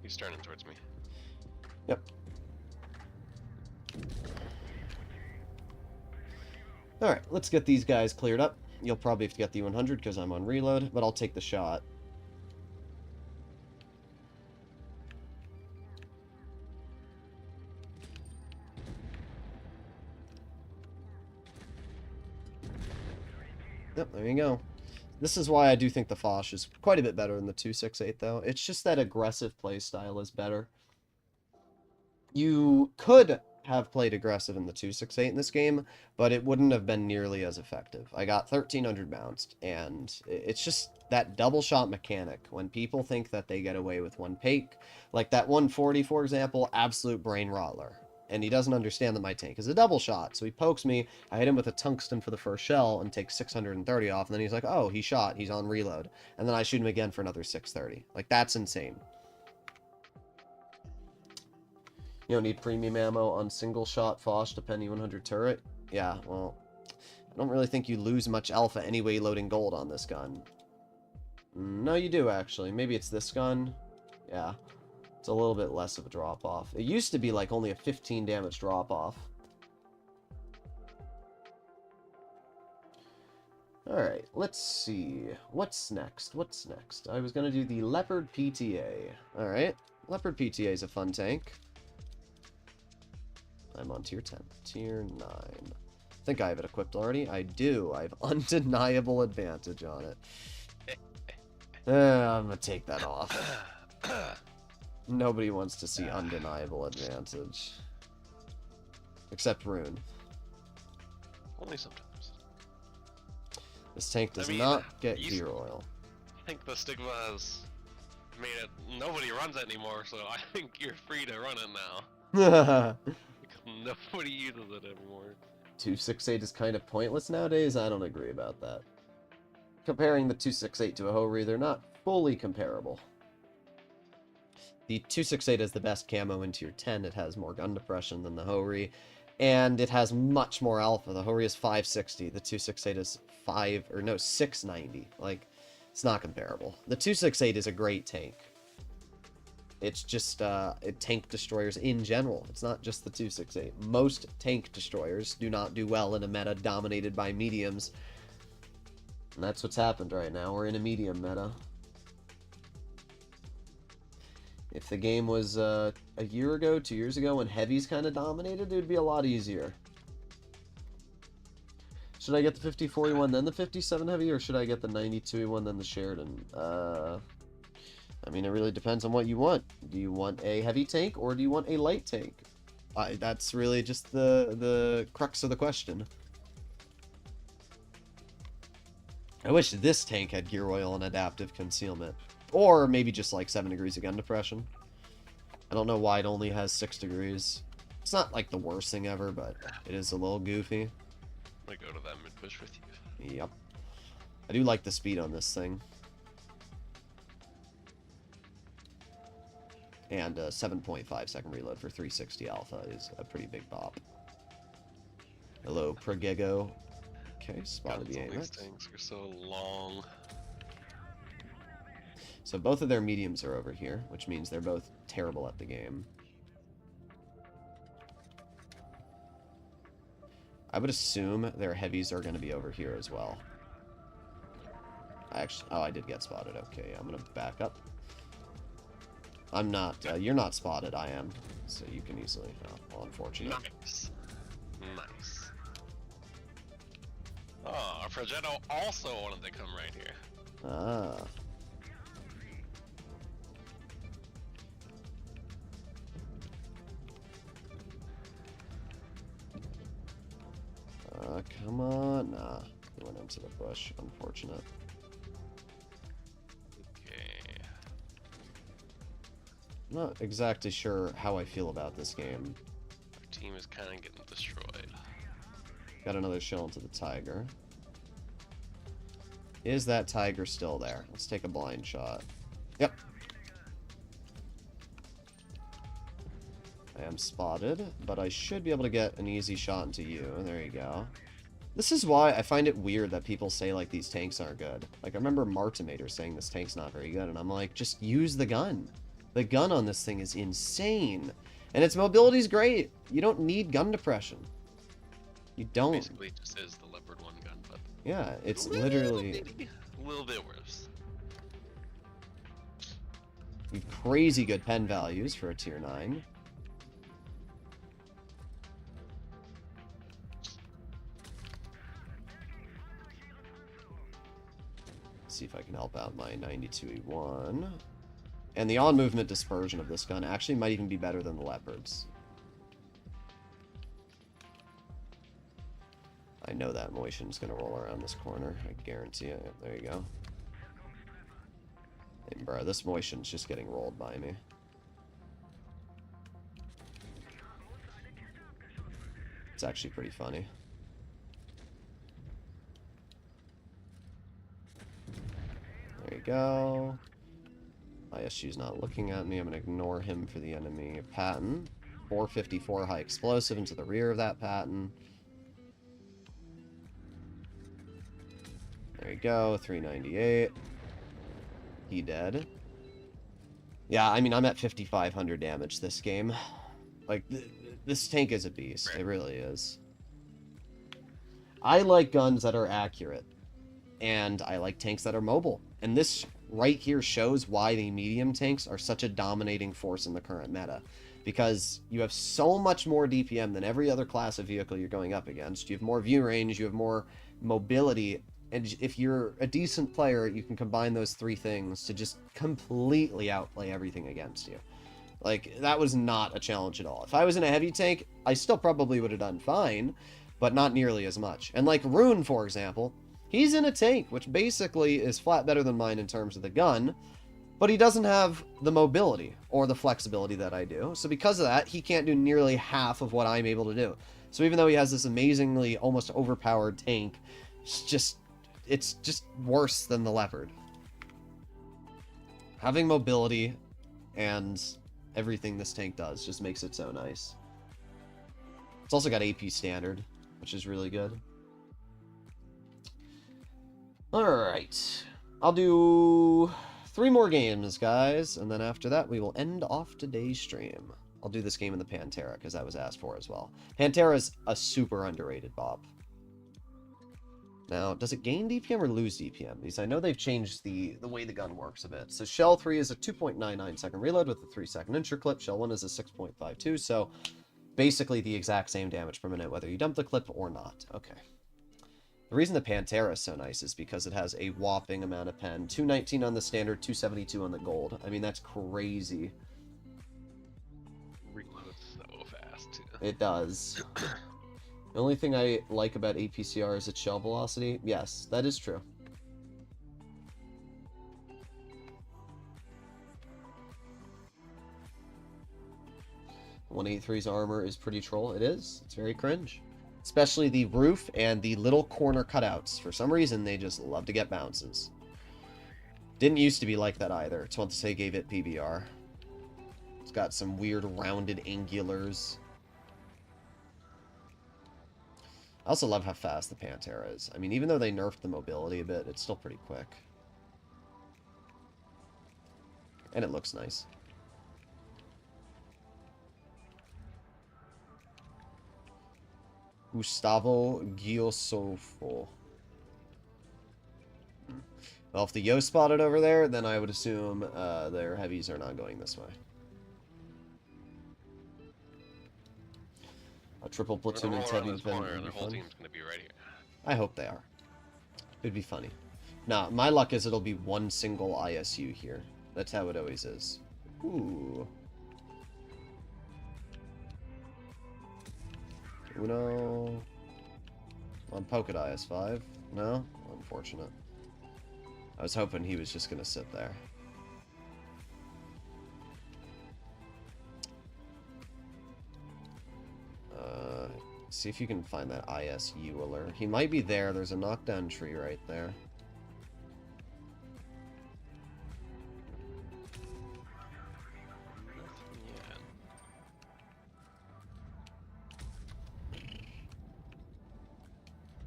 [SPEAKER 2] He's turning towards me.
[SPEAKER 1] Yep. Alright, let's get these guys cleared up. You'll probably have to get the 100 because I'm on reload, but I'll take the shot. Yep, there you go. This is why I do think the Foch is quite a bit better than the 268, though. It's just that aggressive playstyle is better. You could have played aggressive in the 268 in this game, but it wouldn't have been nearly as effective. I got 1300 bounced, and it's just that double shot mechanic. When people think that they get away with one pake, like that 140, for example, absolute brain rottler. And he doesn't understand that my tank is a double shot. So he pokes me, I hit him with a tungsten for the first shell and take 630 off, and then he's like, oh, he shot, he's on reload. And then I shoot him again for another 630. Like, that's insane. You don't need premium ammo on single shot Foch to Penny 100 turret? Yeah, well, I don't really think you lose much alpha anyway loading gold on this gun. No, you do, actually. Maybe it's this gun. Yeah. It's a little bit less of a drop-off. It used to be like only a 15 damage drop-off. Alright, let's see. What's next? What's next? I was going to do the Leopard PTA. Alright, Leopard PTA is a fun tank. I'm on tier 10. Tier 9. I think I have it equipped already. I do. I have undeniable advantage on it. I'm going to take that off. Nobody wants to see undeniable advantage. Except Rune.
[SPEAKER 2] Only sometimes.
[SPEAKER 1] This tank does not get gear oil.
[SPEAKER 2] I think the stigma has made it... Nobody runs it anymore, so I think you're free to run it now. Nobody uses it anymore.
[SPEAKER 1] 268 is kind of pointless nowadays? I don't agree about that. Comparing the 268 to a Hori, they're not fully comparable. The 268 is the best camo in tier 10. It has more gun depression than the Hori, and it has much more alpha. The Hori is 560. The 268 is 690. Like, it's not comparable. The 268 is a great tank. It's just tank destroyers in general. It's not just the 268. Most tank destroyers do not do well in a meta dominated by mediums. And that's what's happened right now. We're in a medium meta. If the game was a year ago, 2 years ago, when heavies kind of dominated, it would be a lot easier. Should I get the 50-41 then the 57 heavy, or should I get the 92-1 then the Sheridan? I mean, it really depends on what you want. Do you want a heavy tank, or do you want a light tank? That's really just the crux of the question. I wish this tank had gear oil and adaptive concealment. Or maybe just like 7 degrees of gun depression. I don't know why it only has 6 degrees. It's not like the worst thing ever, but it is a little goofy.
[SPEAKER 2] I'm gonna go to that mid push with you.
[SPEAKER 1] Yep. I do like the speed on this thing. And 7.5 second reload for 360 alpha is a pretty big bop. Hello, Progego. Okay, spotted the
[SPEAKER 2] Guns on these
[SPEAKER 1] AMX.
[SPEAKER 2] things are so long.
[SPEAKER 1] So both of their mediums are over here, which means they're both terrible at the game. I would assume their heavies are going to be over here as well. Oh, I did get spotted. Okay, I'm going to back up. I'm not, you're not spotted, I am. So you can easily, oh, well, unfortunate.
[SPEAKER 2] Nice. Nice. Oh, our Progetto also wanted to come right here.
[SPEAKER 1] Ah. Come on. Nah, he went into the bush. Unfortunate.
[SPEAKER 2] Okay.
[SPEAKER 1] I'm not exactly sure how I feel about this game.
[SPEAKER 2] Our team is kind of getting destroyed.
[SPEAKER 1] Got another shell into the tiger. Is that tiger still there? Let's take a blind shot. Yep. I am spotted, but I should be able to get an easy shot into you. There you go. This is why I find it weird that people say, like, these tanks aren't good. Like, I remember Martimator saying this tank's not very good, and I'm like, just use the gun. The gun on this thing is insane. And its mobility's great. You don't need gun depression. You don't.
[SPEAKER 2] Basically, it just is the Leopard 1 gun, but...
[SPEAKER 1] Yeah, it's literally...
[SPEAKER 2] A little bit worse.
[SPEAKER 1] You've crazy good pen values for a tier 9. See if I can help out my 92E1. And the on-movement dispersion of this gun actually might even be better than the Leopard's. I know that Moishan's going to roll around this corner. I guarantee it. Yep, there you go. Hey, bro, this Moishan's just getting rolled by me. It's actually pretty funny. There you go. ISU's not looking at me. I'm going to ignore him for the enemy. Patton. 454 high explosive into the rear of that Patton. There you go. 398. He dead. Yeah, I mean, I'm at 5,500 damage this game. Like, this tank is a beast. It really is. I like guns that are accurate. And I like tanks that are mobile. And this right here shows why the medium tanks are such a dominating force in the current meta. Because you have so much more DPM than every other class of vehicle you're going up against. You have more view range, you have more mobility, and if you're a decent player, you can combine those three things to just completely outplay everything against you. Like, that was not a challenge at all. If I was in a heavy tank, I still probably would have done fine, but not nearly as much. And like Rune, for example, he's in a tank, which basically is flat better than mine in terms of the gun, but he doesn't have the mobility or the flexibility that I do. So because of that, he can't do nearly half of what I'm able to do. So even though he has this amazingly almost overpowered tank, it's just worse than the Leopard. Having mobility and everything this tank does just makes it so nice. It's also got AP standard, which is really good. Alright. I'll do 3 more games, guys, and then after that we will end off today's stream. I'll do this game in the Pantera, because that was asked for as well. Pantera's a super underrated bop. Now, does it gain DPM or lose DPM? Because I know they've changed the way the gun works a bit. So Shell 3 is a 2.99 second reload with a 3 second intro clip. Shell 1 is a 6.52, so basically the exact same damage per minute, whether you dump the clip or not. Okay. The reason the Pantera is so nice is because it has a whopping amount of pen. 219 on the standard, 272 on the gold. I mean, that's crazy.
[SPEAKER 2] Reloads so fast, too.
[SPEAKER 1] It does. The only thing I like about APCR is its shell velocity. Yes, that is true. .183's armor is pretty troll. It is. It's very cringe. Especially the roof and the little corner cutouts. For some reason, they just love to get bounces. Didn't used to be like that either. It's once they gave it PBR. It's got some weird rounded angulars. I also love how fast the Pantera is. I mean, even though they nerfed the mobility a bit, it's still pretty quick. And it looks nice. Gustavo Giosofo. Well, if the Yo spotted over there, then I would assume their heavies are not going this way. A triple platoon and heavy
[SPEAKER 2] their whole team's gonna be right here.
[SPEAKER 1] I hope they are. It'd be funny. Nah, my luck is it'll be one single ISU here. That's how it always is. Ooh. Uno. On Poke at IS5. No? Unfortunate. I was hoping he was just gonna sit there. See if you can find that ISU alert. He might be there. There's a knockdown tree right there.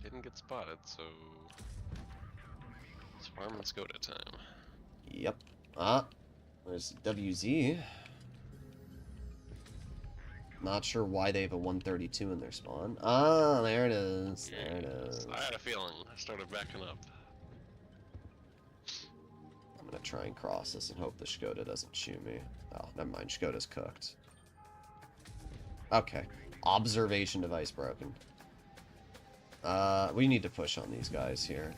[SPEAKER 2] Didn't get spotted, so it's farm and Skoda time.
[SPEAKER 1] Yep. There's WZ. Not sure why they have a 132 in their spawn. There it is. There it is.
[SPEAKER 2] I had a feeling. I started backing up.
[SPEAKER 1] I'm gonna try and cross this and hope the Skoda doesn't shoot me. Oh, never mind. Skoda's cooked. Okay. Observation device broken. We need to push on these guys here.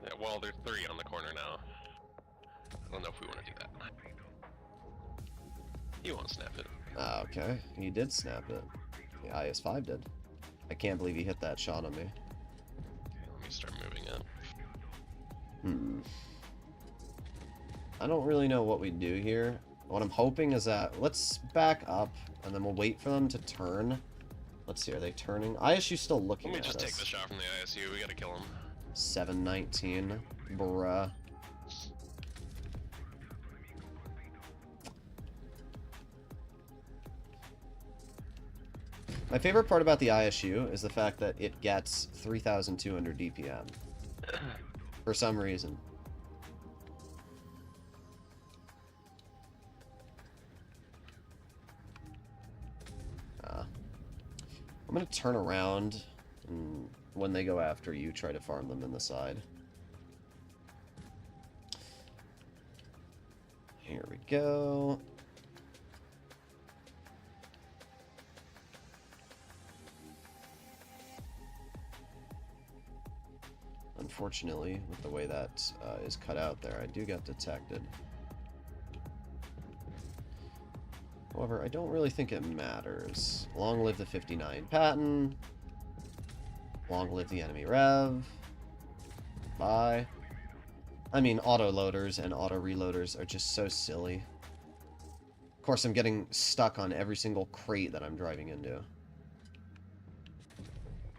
[SPEAKER 2] Yeah, well, there's 3 on the corner now. I don't know if we want to do that. You won't snap it.
[SPEAKER 1] Okay. He did snap it. The IS5 did. I can't believe he hit that shot on me.
[SPEAKER 2] Okay, let me start moving up.
[SPEAKER 1] I don't really know what we do here. What I'm hoping is that let's back up and then we'll wait for them to turn. Let's see, are they turning? ISU's still looking at us.
[SPEAKER 2] Let me just take the shot from the ISU. We gotta kill him.
[SPEAKER 1] 719. Bruh. My favorite part about the ISU is the fact that it gets 3,200 DPM. For some reason. I'm going to turn around, and when they go after you, try to farm them in the side. Here we go. Unfortunately, with the way that is cut out there, I do get detected. However, I don't really think it matters. Long live the 59 Patton. Long live the enemy Rev. Bye. I mean, auto-loaders and auto-reloaders are just so silly. Of course, I'm getting stuck on every single crate that I'm driving into.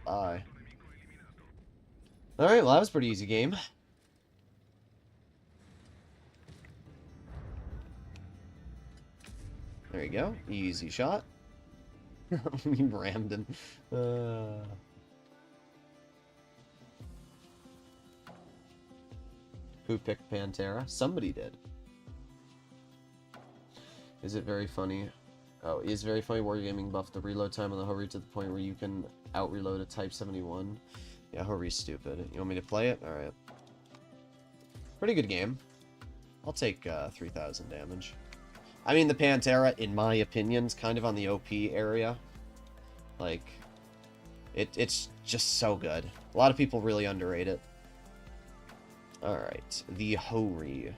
[SPEAKER 1] Bye. Alright, well that was a pretty easy game. There you go. Easy shot. We rammed him. Who picked Pantera? Somebody did. Is it very funny? Oh, is very funny. Wargaming buffed the reload time on the Hori to the point where you can out-reload a Type 71. Yeah, Hori's stupid. You want me to play it? Alright. Pretty good game. I'll take 3,000 damage. I mean, the Pantera, in my opinion, is kind of on the OP area. Like, it's just so good. A lot of people really underrate it. Alright, the Hori.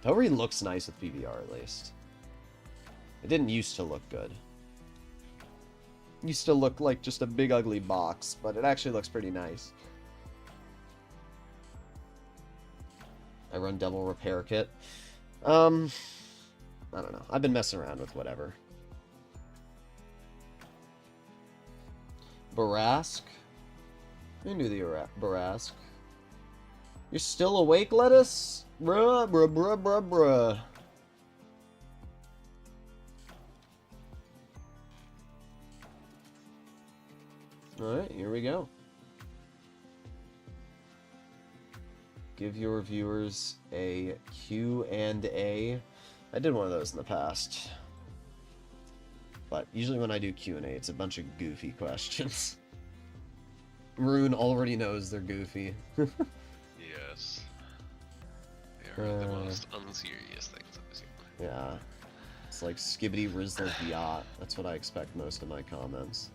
[SPEAKER 1] The Hori looks nice with PBR, at least. It didn't used to look good. It used to look like just a big ugly box, but it actually looks pretty nice. I run Devil Repair Kit. I don't know. I've been messing around with whatever. Barask. We can do the Barask. You're still awake, Lettuce? Bruh, bruh, bruh, bruh, bruh. Alright, here we go. Give your viewers a Q&A. I did one of those in the past. But usually when I do Q&A, it's a bunch of goofy questions. Rune already knows they're goofy.
[SPEAKER 2] Yes. They are the most unserious things I've seen.
[SPEAKER 1] Yeah. It's like Skibbity Rizzler Biot. That's what I expect most of my comments.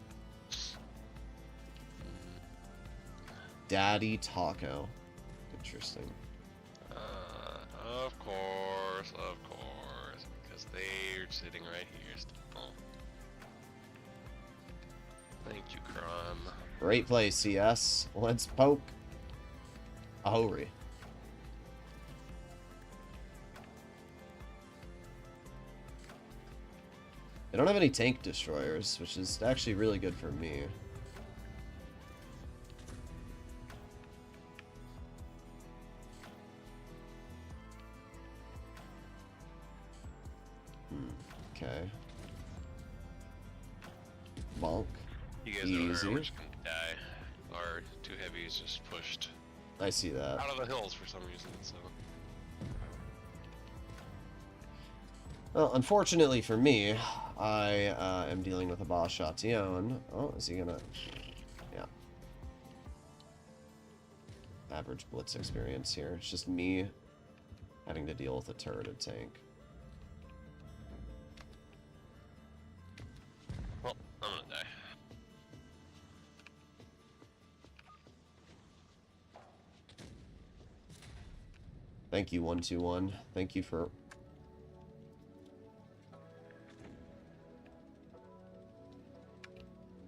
[SPEAKER 1] Daddy Taco. Interesting.
[SPEAKER 2] Of course, because they're sitting right here still. Thank you, Kron.
[SPEAKER 1] Great play, CS. Let's poke. Ahori. They don't have any tank destroyers, which is actually really good for me. Okay. Bonk.
[SPEAKER 2] You guys
[SPEAKER 1] Easy.
[SPEAKER 2] know we're just gonna die. Our two heavies just pushed
[SPEAKER 1] I see that.
[SPEAKER 2] out of the hills for some reason, so.
[SPEAKER 1] Well, unfortunately for me, I am dealing with a boss Shation. Oh, is he gonna... Yeah. Average blitz experience here. It's just me having to deal with a turreted tank.
[SPEAKER 2] Well, I'm gonna die.
[SPEAKER 1] Thank you, 121. Thank you for...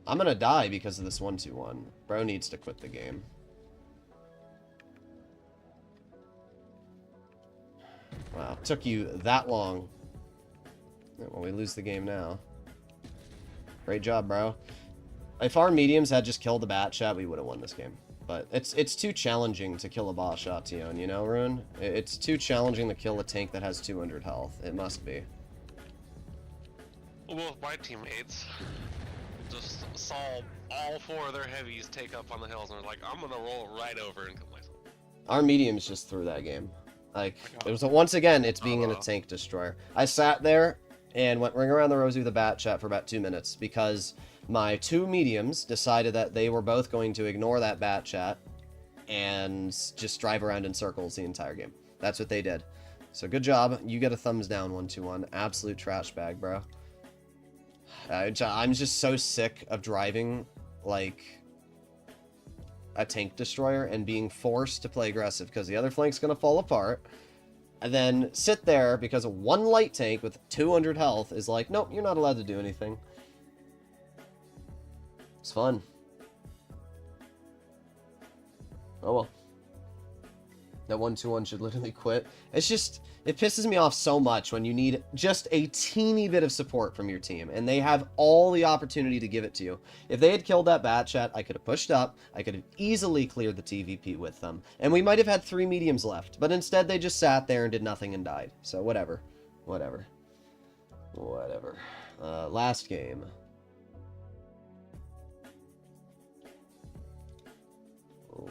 [SPEAKER 1] I'm gonna die because of this 121. Bro needs to quit the game. Wow, took you that long. Yeah, well, we lose the game now. Great job, bro. If our mediums had just killed the bat chat, we would have won this game. But it's too challenging to kill a boss Shation, you know, Rune? It's too challenging to kill a tank that has 200 health. It must be.
[SPEAKER 2] Well, my teammates just saw all four of their heavies take up on the hills and were like, I'm gonna roll right over and kill myself.
[SPEAKER 1] Our mediums just threw that game. Like, it was once again, it's being in a tank destroyer. I sat there and went ring around the rosy with a bat chat for about 2 minutes because my two mediums decided that they were both going to ignore that bat chat and just drive around in circles the entire game. That's what they did. So good job. You get a thumbs down, 121. Absolute trash bag, bro. I'm just so sick of driving like a tank destroyer and being forced to play aggressive because the other flank's gonna fall apart, and then sit there because one light tank with 200 health is like, nope, you're not allowed to do anything. It's fun. Oh well. That 121 should literally quit. It's just, it pisses me off so much when you need just a teeny bit of support from your team, and they have all the opportunity to give it to you. If they had killed that bat chat, I could have pushed up, I could have easily cleared the TVP with them, and we might have had 3 mediums left, but instead they just sat there and did nothing and died. So whatever. Whatever. Whatever. Last game.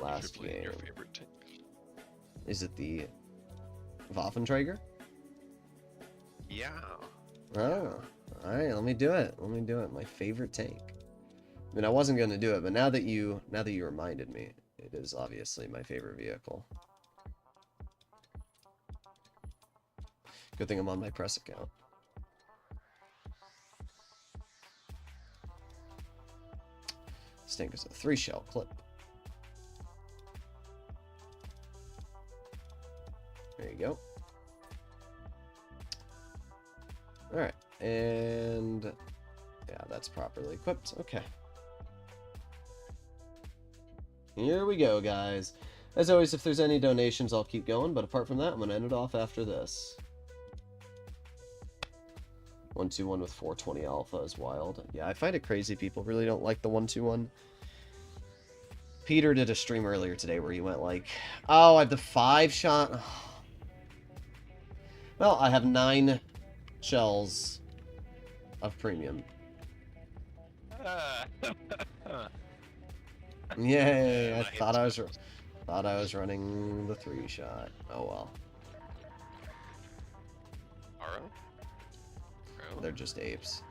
[SPEAKER 1] Last game.
[SPEAKER 2] Your favorite tank.
[SPEAKER 1] Is it the Waffenträger?
[SPEAKER 2] Yeah.
[SPEAKER 1] Oh, alright, let me do it. Let me do it. My favorite tank. I mean, I wasn't going to do it, but now that you reminded me, it is obviously my favorite vehicle. Good thing I'm on my press account. This tank is a 3-shell clip. There you go. Alright, and yeah, that's properly equipped. Okay. Here we go, guys. As always, if there's any donations, I'll keep going, but apart from that, I'm going to end it off after this. 1-2-1 with 420 alpha is wild. Yeah, I find it crazy people really don't like the 1-2-1. Peter did a stream earlier today where he went like, oh, I have the 5-shot. Well, I have 9 shells of premium. Yay! I thought I was running the 3-shot. Oh well.
[SPEAKER 2] Aro?
[SPEAKER 1] They're just apes.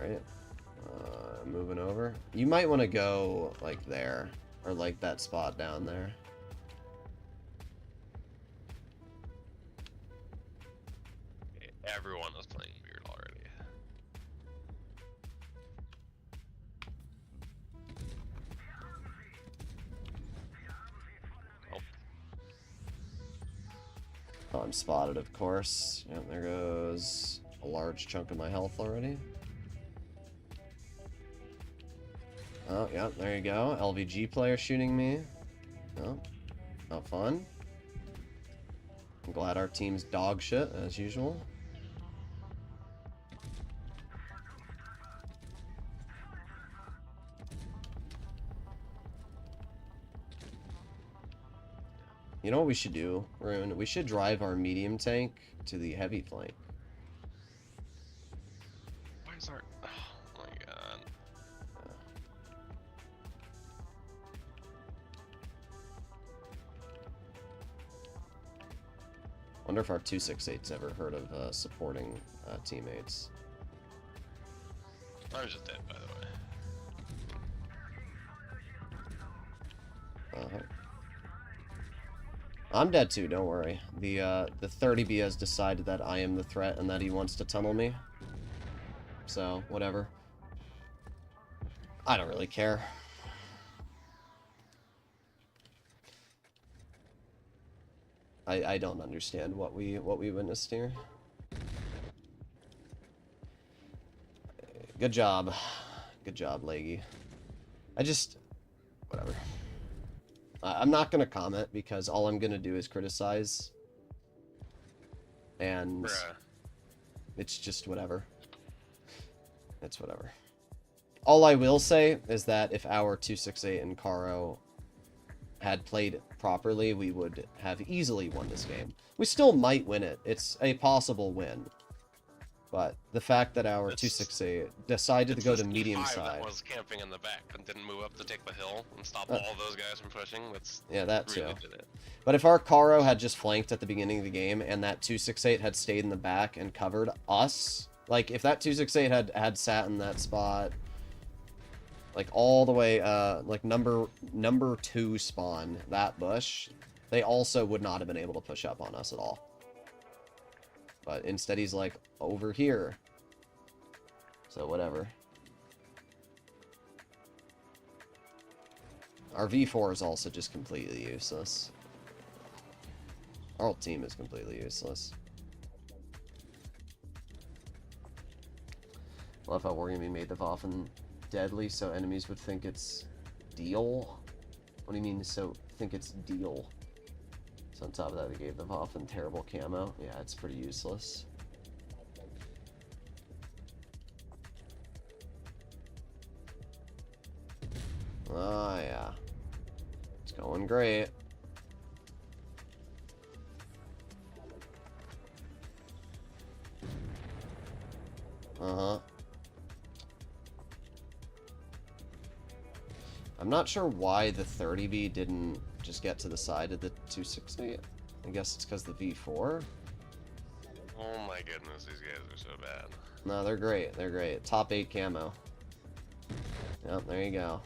[SPEAKER 1] Alright. Moving over. You might want to go, like, there. Or, like, that spot down there.
[SPEAKER 2] Everyone is playing weird already.
[SPEAKER 1] Oh, I'm spotted, of course. Yep, there goes a large chunk of my health already. Oh, yep, there you go. LVG player shooting me. Oh, not fun. I'm glad our team's dog shit, as usual. You know what we should do, Rune? We should drive our medium tank to the heavy flank.
[SPEAKER 2] Why is our... Oh my god.
[SPEAKER 1] Wonder if our 268's ever heard of supporting teammates.
[SPEAKER 2] I was just dead, by the way.
[SPEAKER 1] I'm dead too, don't worry. The 30B has decided that I am the threat and that he wants to tunnel me. So, whatever. I don't really care. I don't understand what we witnessed here. Good job. Good job, Leggy. Whatever. I'm not going to comment because all I'm going to do is criticize. And it's just whatever. It's whatever. All I will say is that if our 268 and Caro had played properly, we would have easily won this game. We still might win it. It's a possible win. But the fact that our 268 decided to go to medium side.
[SPEAKER 2] That was camping in the back and didn't move up to take the hill and stop all those guys from pushing. That's
[SPEAKER 1] yeah, that
[SPEAKER 2] really
[SPEAKER 1] too.
[SPEAKER 2] did it.
[SPEAKER 1] But if our Caro had just flanked at the beginning of the game and that 268 had stayed in the back and covered us, like if that 268 had sat in that spot, like all the way, like number 2 spawn, that bush, they also would not have been able to push up on us at all. But instead he's like, over here. So whatever. Our V4 is also just completely useless. Our whole team is completely useless. Love how Wargaming made the Waffen deadly so enemies would think it's deal. What do you mean, so think it's deal? So on top of that, they gave the Waffen terrible camo. Yeah, it's pretty useless. Oh, yeah. It's going great. Uh-huh. I'm not sure why the 30B didn't just get to the side of the 268. I guess it's because the V4.
[SPEAKER 2] Oh my goodness, these guys are so bad.
[SPEAKER 1] No, they're great. They're great. Top 8 camo. Yep, there you go.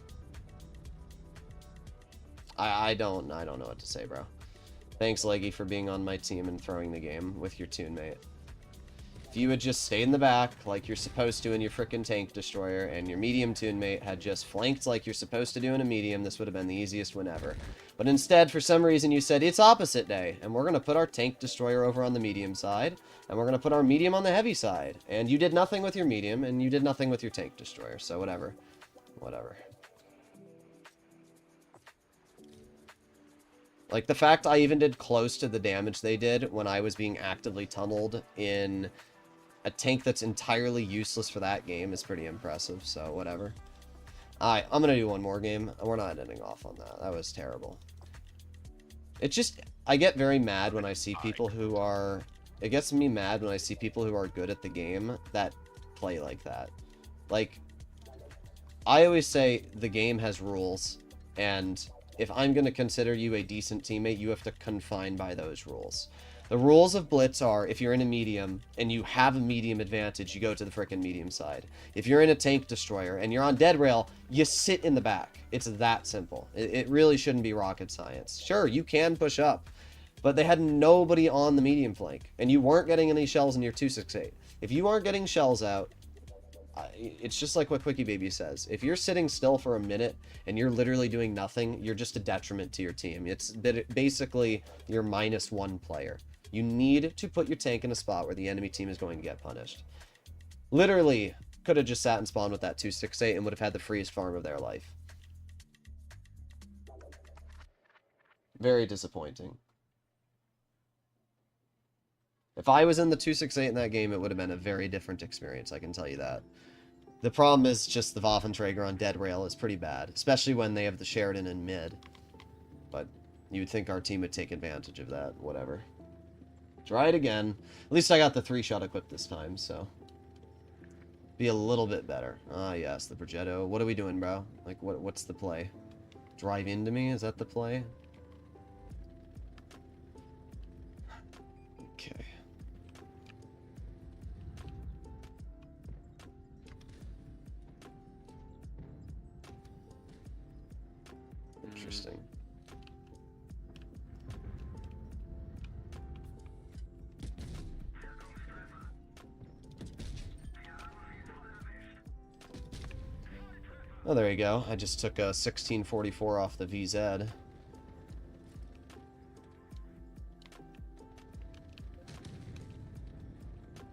[SPEAKER 1] I don't know what to say, bro. Thanks, Leggy, for being on my team and throwing the game with your tune mate. If you would just stay in the back like you're supposed to in your frickin' tank destroyer, and your medium tune mate had just flanked like you're supposed to do in a medium, this would have been the easiest win ever. But instead, for some reason, you said, it's opposite day, and we're going to put our tank destroyer over on the medium side, and we're going to put our medium on the heavy side. And you did nothing with your medium, and you did nothing with your tank destroyer, so whatever. Whatever. Like, the fact I even did close to the damage they did when I was being actively tunneled in a tank that's entirely useless for that game is pretty impressive, so whatever. Alright, I'm gonna do one more game. We're not ending off on that. That was terrible. It just... I get very mad when I see people who are... It gets me mad when I see people who are good at the game that play like that. Like, I always say the game has rules, and if I'm going to consider you a decent teammate, you have to confine by those rules. The rules of Blitz are, if you're in a medium, and you have a medium advantage, you go to the frickin' medium side. If you're in a tank destroyer, and you're on dead rail, you sit in the back. It's that simple. It really shouldn't be rocket science. Sure, you can push up, but they had nobody on the medium flank, and you weren't getting any shells in your 268. If you aren't getting shells out, it's just like what Quickie Baby says. If you're sitting still for a minute and you're literally doing nothing, you're just a detriment to your team. It's basically your -1 player. You need to put your tank in a spot where the enemy team is going to get punished. Literally, could have just sat and spawned with that 268 and would have had the freest farm of their life. Very disappointing. If I was in the 268 in that game, it would have been a very different experience, I can tell you that. The problem is just the Waffenträger on dead rail is pretty bad, especially when they have the Sheridan in mid. But you would think our team would take advantage of that, whatever. Try it again. At least I got the 3-shot equipped this time, so... Be a little bit better. Ah, yes, the Progetto. What are we doing, bro? Like, what's the play? Drive into me? Is that the play? Okay. Interesting. Oh, there you go. I just took a 1644 off the VZ.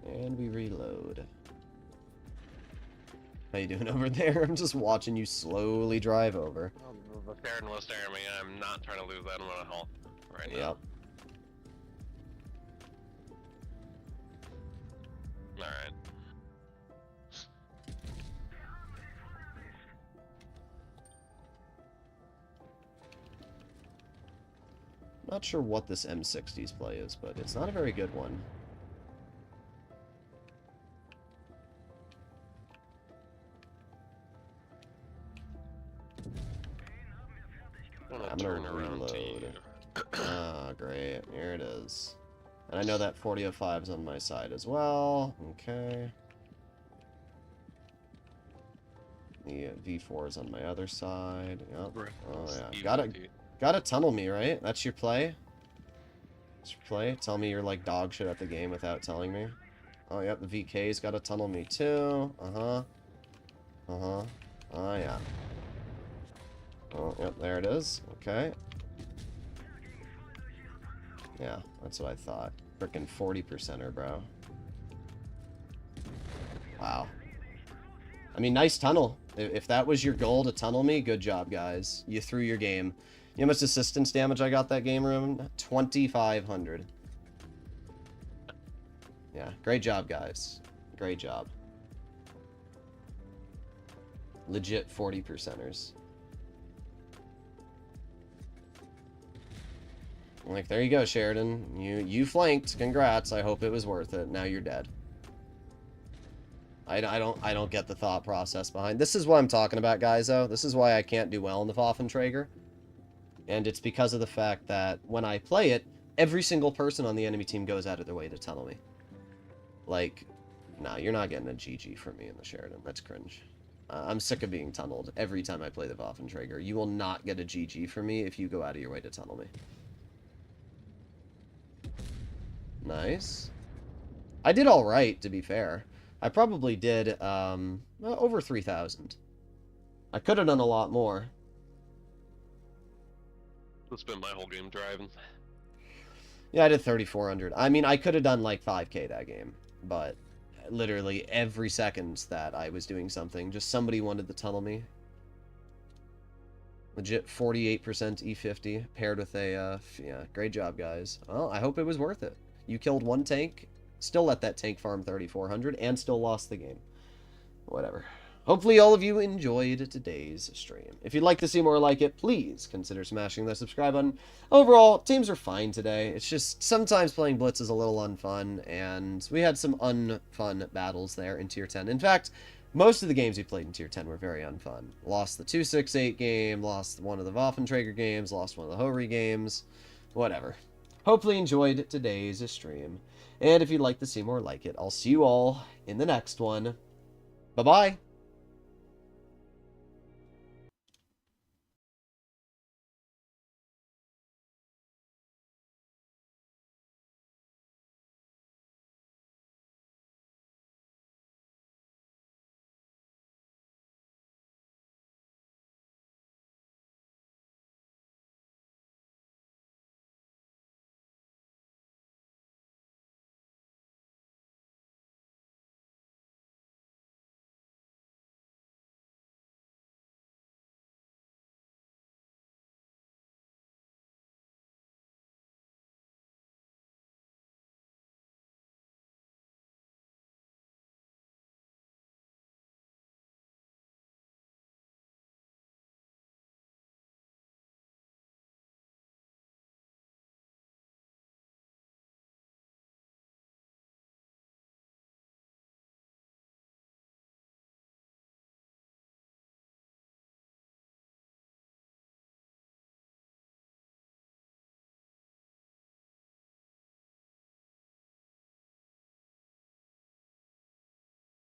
[SPEAKER 1] And we reload. How you doing over there? I'm just watching you slowly drive over.
[SPEAKER 2] The Sheridan was staring at me, and I'm not trying to lose that amount of health right now.
[SPEAKER 1] Yep.
[SPEAKER 2] Alright.
[SPEAKER 1] Not sure what this M60's play is, but it's not a very good one. I'm gonna reload. Ah, great. Here it is. And I know that 4005's on my side as well. Okay. The V4 is on my other side. Yep. Oh yeah. Gotta tunnel me, right? That's your play? That's your play? Tell me you're like dog shit at the game without telling me. Oh, yep, the VK's gotta tunnel me too. Uh-huh. Uh-huh. Oh, yeah. Oh, yep, there it is. Okay. Yeah, that's what I thought. Frickin' 40%er, bro. Wow. I mean, nice tunnel. If that was your goal to tunnel me, good job, guys. You threw your game. You know how much assistance damage I got that game room? 2,500. Yeah, great job, guys. Great job. Legit 40%ers. Like, there you go, Sheridan. You flanked. Congrats. I hope it was worth it. Now you're dead. I don't get the thought process behind. This is what I'm talking about, guys, though. This is why I can't do well in the Waffenträger. And it's because of the fact that when I play it, every single person on the enemy team goes out of their way to tunnel me. Like, nah, you're not getting a GG from me in the Sheridan. That's cringe. I'm sick of being tunneled every time I play the Waffenträger. You will not get a GG from me if you go out of your way to tunnel me. Nice. I did alright, to be fair. I probably did, over 3,000. I could have done a lot more.
[SPEAKER 2] I've spent my whole game driving.
[SPEAKER 1] Yeah, I did 3,400. I mean, I could have done like 5k that game, but literally every second that I was doing something, just somebody wanted to tunnel me. Legit 48% E50 paired with a, yeah, great job, guys. Well, I hope it was worth it. You killed one tank, still let that tank farm 3,400, and still lost the game. Whatever. Hopefully all of you enjoyed today's stream. If you'd like to see more like it, please consider smashing that subscribe button. Overall, teams are fine today. It's just sometimes playing Blitz is a little unfun, and we had some unfun battles there in Tier 10. In fact, most of the games we played in Tier 10 were very unfun. Lost the 268 game, lost one of the Waffenträger games, lost one of the Hori games, whatever. Hopefully enjoyed today's stream. And if you'd like to see more like it, I'll see you all in the next one. Bye-bye.